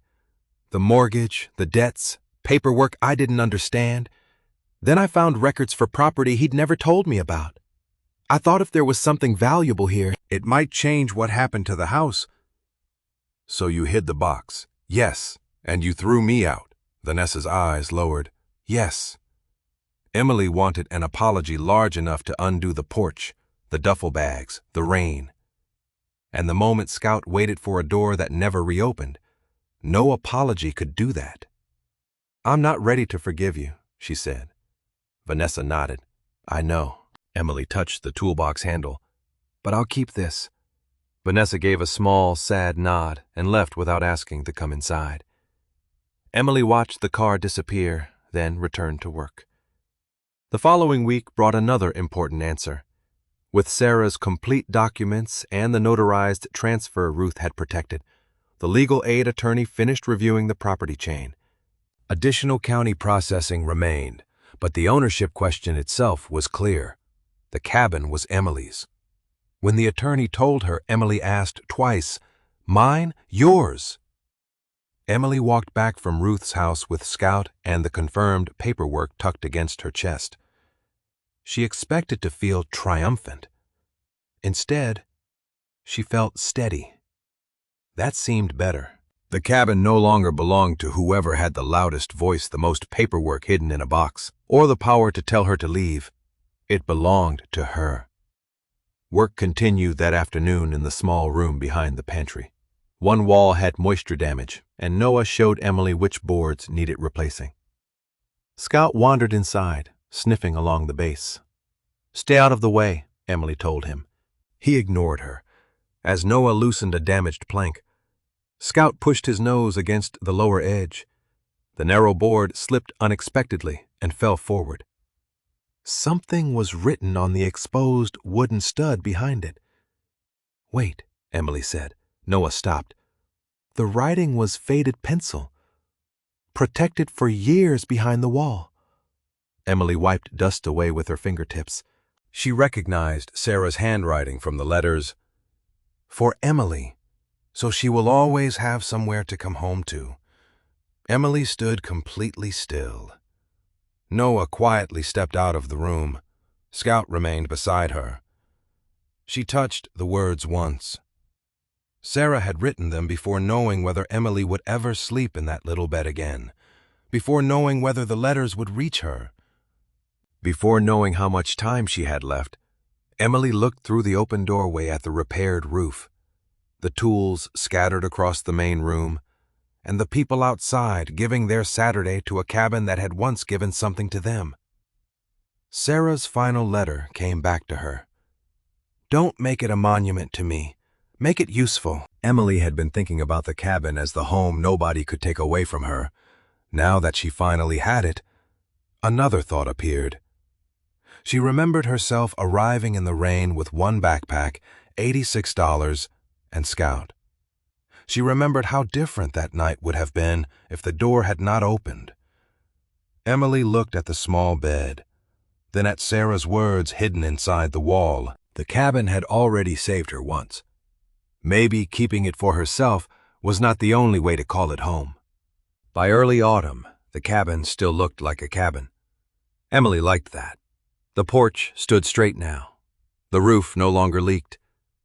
The mortgage, the debts, paperwork I didn't understand. Then I found records for property he'd never told me about. I thought if there was something valuable here, it might change what happened to the house. So you hid the box. Yes. And you threw me out. Vanessa's eyes lowered. Yes. Emily wanted an apology large enough to undo the porch, the duffel bags, the rain. And the moment Scout waited for a door that never reopened, no apology could do that. I'm not ready to forgive you, she said. Vanessa nodded. I know. Emily touched the toolbox handle. But I'll keep this. Vanessa gave a small, sad nod and left without asking to come inside. Emily watched the car disappear, then returned to work. The following week brought another important answer. With Sarah's complete documents and the notarized transfer Ruth had protected, the legal aid attorney finished reviewing the property chain. Additional county processing remained, but the ownership question itself was clear. The cabin was Emily's. When the attorney told her, Emily asked twice, "Mine? Yours?" Emily walked back from Ruth's house with Scout and the confirmed paperwork tucked against her chest. She expected to feel triumphant. Instead, she felt steady. That seemed better. The cabin no longer belonged to whoever had the loudest voice, the most paperwork hidden in a box, or the power to tell her to leave. It belonged to her. Work continued that afternoon in the small room behind the pantry. One wall had moisture damage, and Noah showed Emily which boards needed replacing. Scout wandered inside, sniffing along the base. Stay out of the way, Emily told him. He ignored her. As Noah loosened a damaged plank, Scout pushed his nose against the lower edge. The narrow board slipped unexpectedly and fell forward. Something was written on the exposed wooden stud behind it. Wait, Emily said. Noah stopped. The writing was faded pencil, protected for years behind the wall. Emily wiped dust away with her fingertips. She recognized Sarah's handwriting from the letters, "For Emily, so she will always have somewhere to come home to." Emily stood completely still. Noah quietly stepped out of the room. Scout remained beside her. She touched the words once. Sarah had written them before knowing whether Emily would ever sleep in that little bed again, before knowing whether the letters would reach her. Before knowing how much time she had left, Emily looked through the open doorway at the repaired roof, the tools scattered across the main room, and the people outside giving their Saturday to a cabin that had once given something to them. Sarah's final letter came back to her. Don't make it a monument to me. Make it useful. Emily had been thinking about the cabin as the home nobody could take away from her. Now that she finally had it, another thought appeared. She remembered herself arriving in the rain with one backpack, $86, and Scout. She remembered how different that night would have been if the door had not opened. Emily looked at the small bed, then at Sarah's words hidden inside the wall. The cabin had already saved her once. Maybe keeping it for herself was not the only way to call it home. By early autumn, the cabin still looked like a cabin. Emily liked that. The porch stood straight now. The roof no longer leaked.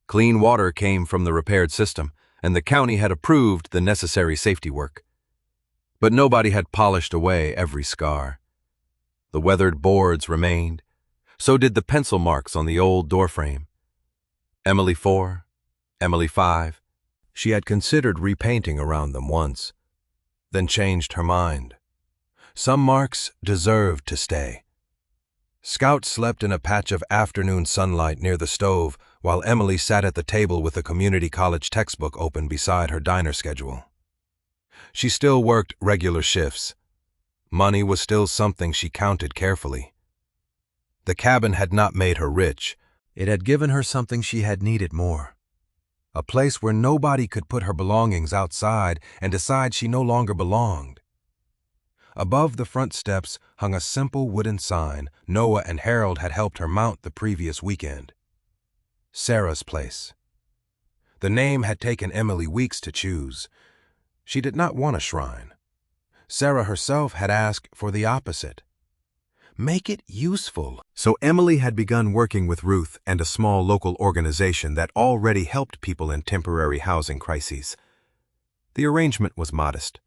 Clean water came from the repaired system, and the county had approved the necessary safety work. But nobody had polished away every scar. The weathered boards remained. So did the pencil marks on the old doorframe. Emily 4, Emily 5. She had considered repainting around them once, then changed her mind. Some marks deserved to stay. Scout slept in a patch of afternoon sunlight near the stove while Emily sat at the table with a community college textbook open beside her diner schedule. She still worked regular shifts. Money was still something she counted carefully. The cabin had not made her rich. It had given her something she had needed more. A place where nobody could put her belongings outside and decide she no longer belonged. Above the front steps hung a simple wooden sign Noah and Harold had helped her mount the previous weekend. Sarah's Place. The name had taken Emily weeks to choose. She did not want a shrine. Sarah herself had asked for the opposite. Make it useful. So Emily had begun working with Ruth and a small local organization that already helped people in temporary housing crises. The arrangement was modest.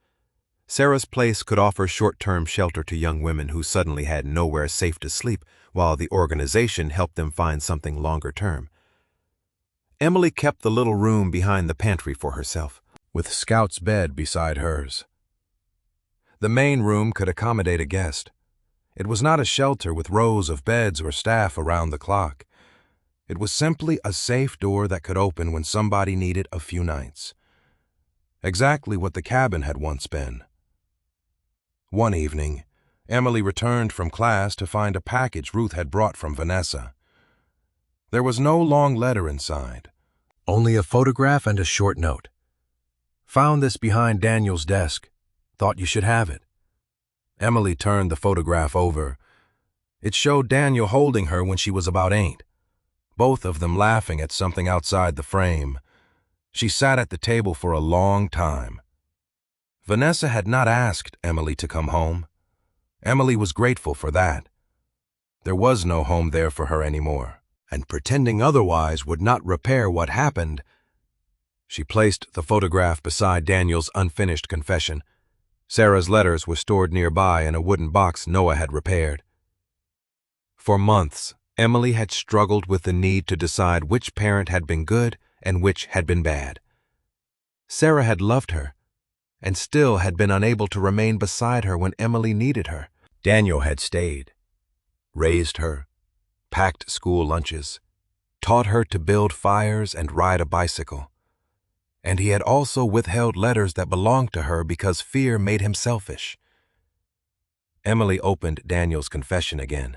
Sarah's place could offer short-term shelter to young women who suddenly had nowhere safe to sleep, while the organization helped them find something longer-term. Emily kept the little room behind the pantry for herself, with Scout's bed beside hers. The main room could accommodate a guest. It was not a shelter with rows of beds or staff around the clock. It was simply a safe door that could open when somebody needed a few nights. Exactly what the cabin had once been. One evening, Emily returned from class to find a package Ruth had brought from Vanessa. There was no long letter inside, only a photograph and a short note. Found this behind Daniel's desk. Thought you should have it. Emily turned the photograph over. It showed Daniel holding her when she was about 8, both of them laughing at something outside the frame. She sat at the table for a long time. Vanessa had not asked Emily to come home. Emily was grateful for that. There was no home there for her anymore, and pretending otherwise would not repair what happened. She placed the photograph beside Daniel's unfinished confession. Sarah's letters were stored nearby in a wooden box Noah had repaired. For months, Emily had struggled with the need to decide which parent had been good and which had been bad. Sarah had loved her, and still had been unable to remain beside her when Emily needed her. Daniel had stayed, raised her, packed school lunches, taught her to build fires and ride a bicycle. And he had also withheld letters that belonged to her because fear made him selfish. Emily opened Daniel's confession again.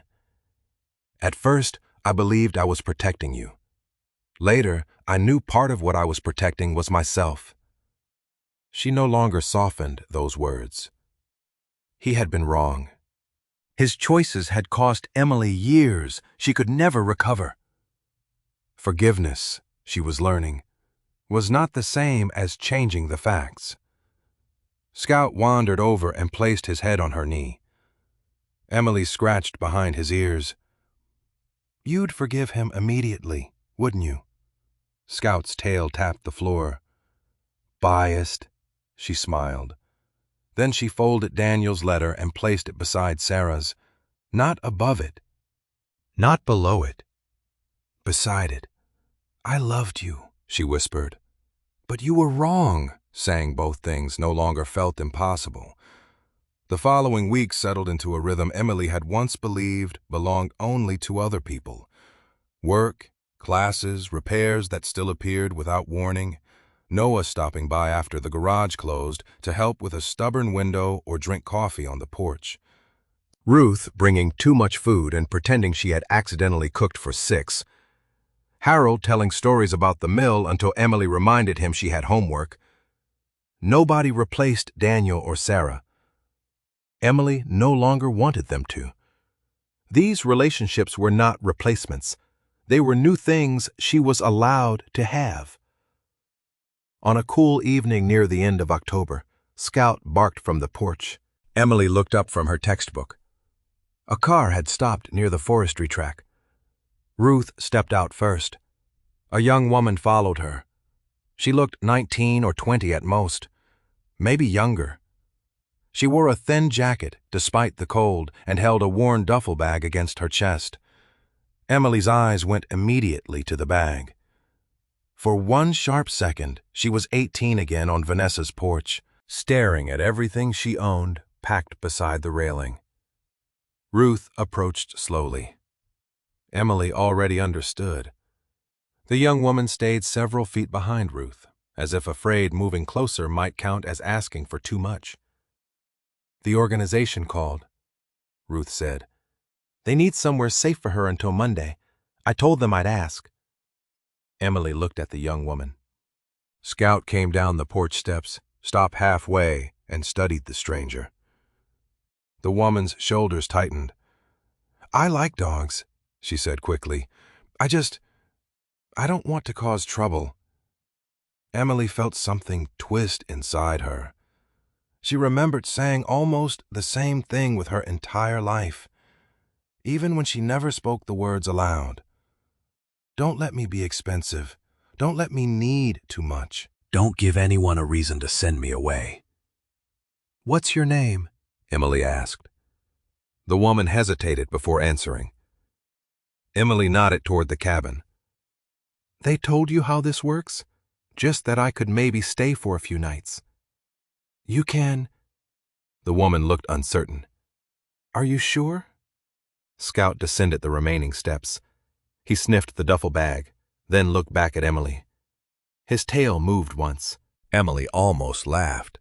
At first, I believed I was protecting you. Later, I knew part of what I was protecting was myself. She no longer softened those words. He had been wrong. His choices had cost Emily years she could never recover. Forgiveness, she was learning, was not the same as changing the facts. Scout wandered over and placed his head on her knee. Emily scratched behind his ears. You'd forgive him immediately, wouldn't you? Scout's tail tapped the floor. Biased, she smiled. Then she folded Daniel's letter and placed it beside Sarah's. Not above it. Not below it. Beside it. I loved you, she whispered. But you were wrong, saying both things no longer felt impossible. The following week settled into a rhythm Emily had once believed belonged only to other people. Work, classes, repairs that still appeared without warning, Noah stopping by after the garage closed to help with a stubborn window or drink coffee on the porch. Ruth bringing too much food and pretending she had accidentally cooked for 6. Harold telling stories about the mill until Emily reminded him she had homework. Nobody replaced Daniel or Sarah. Emily no longer wanted them to. These relationships were not replacements. They were new things she was allowed to have. On a cool evening near the end of October, Scout barked from the porch. Emily looked up from her textbook. A car had stopped near the forestry track. Ruth stepped out first. A young woman followed her. She looked 19 or 20 at most, maybe younger. She wore a thin jacket despite the cold and held a worn duffel bag against her chest. Emily's eyes went immediately to the bag. For one sharp second, she was 18 again on Vanessa's porch, staring at everything she owned packed beside the railing. Ruth approached slowly. Emily already understood. The young woman stayed several feet behind Ruth, as if afraid moving closer might count as asking for too much. The organization called, Ruth said. They need somewhere safe for her until Monday. I told them I'd ask. Emily looked at the young woman. Scout came down the porch steps, stopped halfway, and studied the stranger. The woman's shoulders tightened. I like dogs, she said quickly. I don't want to cause trouble. Emily felt something twist inside her. She remembered saying almost the same thing with her entire life, even when she never spoke the words aloud. Don't let me be expensive. Don't let me need too much. Don't give anyone a reason to send me away. What's your name? Emily asked. The woman hesitated before answering. Emily nodded toward the cabin. They told you how this works? Just that I could maybe stay for a few nights. You can. The woman looked uncertain. Are you sure? Scout descended the remaining steps. He sniffed the duffel bag, then looked back at Emily. His tail moved once. Emily almost laughed.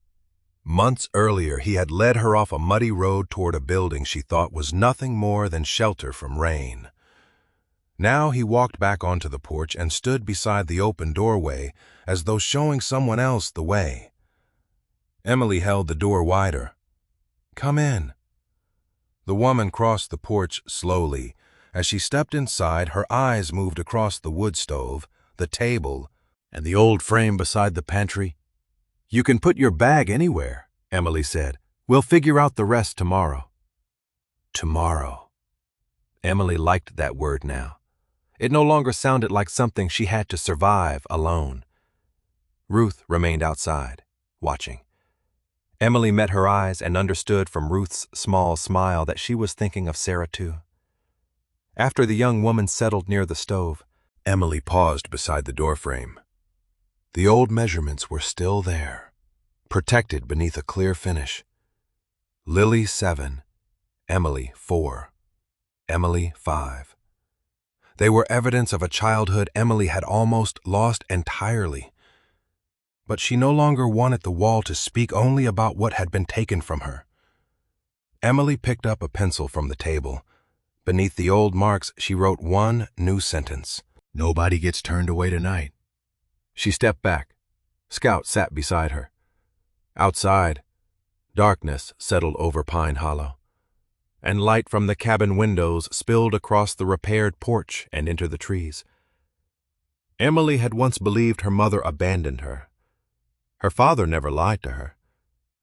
Months earlier, he had led her off a muddy road toward a building she thought was nothing more than shelter from rain. Now he walked back onto the porch and stood beside the open doorway as though showing someone else the way. Emily held the door wider. Come in. The woman crossed the porch slowly. As she stepped inside, her eyes moved across the wood stove, the table, and the old frame beside the pantry. You can put your bag anywhere, Emily said. We'll figure out the rest tomorrow. Tomorrow. Emily liked that word now. It no longer sounded like something she had to survive alone. Ruth remained outside, watching. Emily met her eyes and understood from Ruth's small smile that she was thinking of Sarah too. After the young woman settled near the stove, Emily paused beside the doorframe. The old measurements were still there, protected beneath a clear finish. Lily 7, Emily 4, Emily 5. They were evidence of a childhood Emily had almost lost entirely. But she no longer wanted the wall to speak only about what had been taken from her. Emily picked up a pencil from the table. Beneath the old marks, she wrote one new sentence. Nobody gets turned away tonight. She stepped back. Scout sat beside her. Outside, darkness settled over Pine Hollow, and light from the cabin windows spilled across the repaired porch and into the trees. Emily had once believed her mother abandoned her. Her father never lied to her.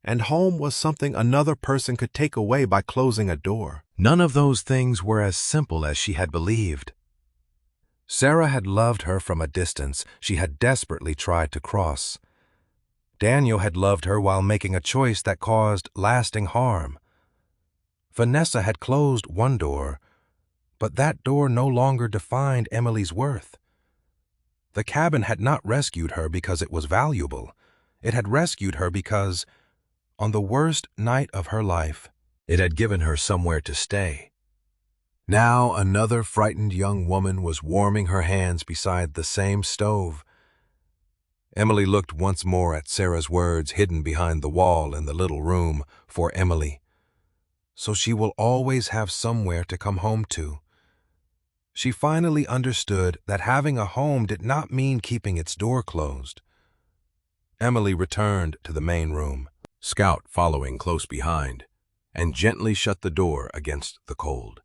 And home was something another person could take away by closing a door. None of those things were as simple as she had believed. Sarah had loved her from a distance she had desperately tried to cross. Daniel had loved her while making a choice that caused lasting harm. Vanessa had closed one door, but that door no longer defined Emily's worth. The cabin had not rescued her because it was valuable. It had rescued her because, on the worst night of her life, it had given her somewhere to stay. Now another frightened young woman was warming her hands beside the same stove. Emily looked once more at Sarah's words hidden behind the wall in the little room for Emily. So she will always have somewhere to come home to. She finally understood that having a home did not mean keeping its door closed. Emily returned to the main room, Scout following close behind, and gently shut the door against the cold.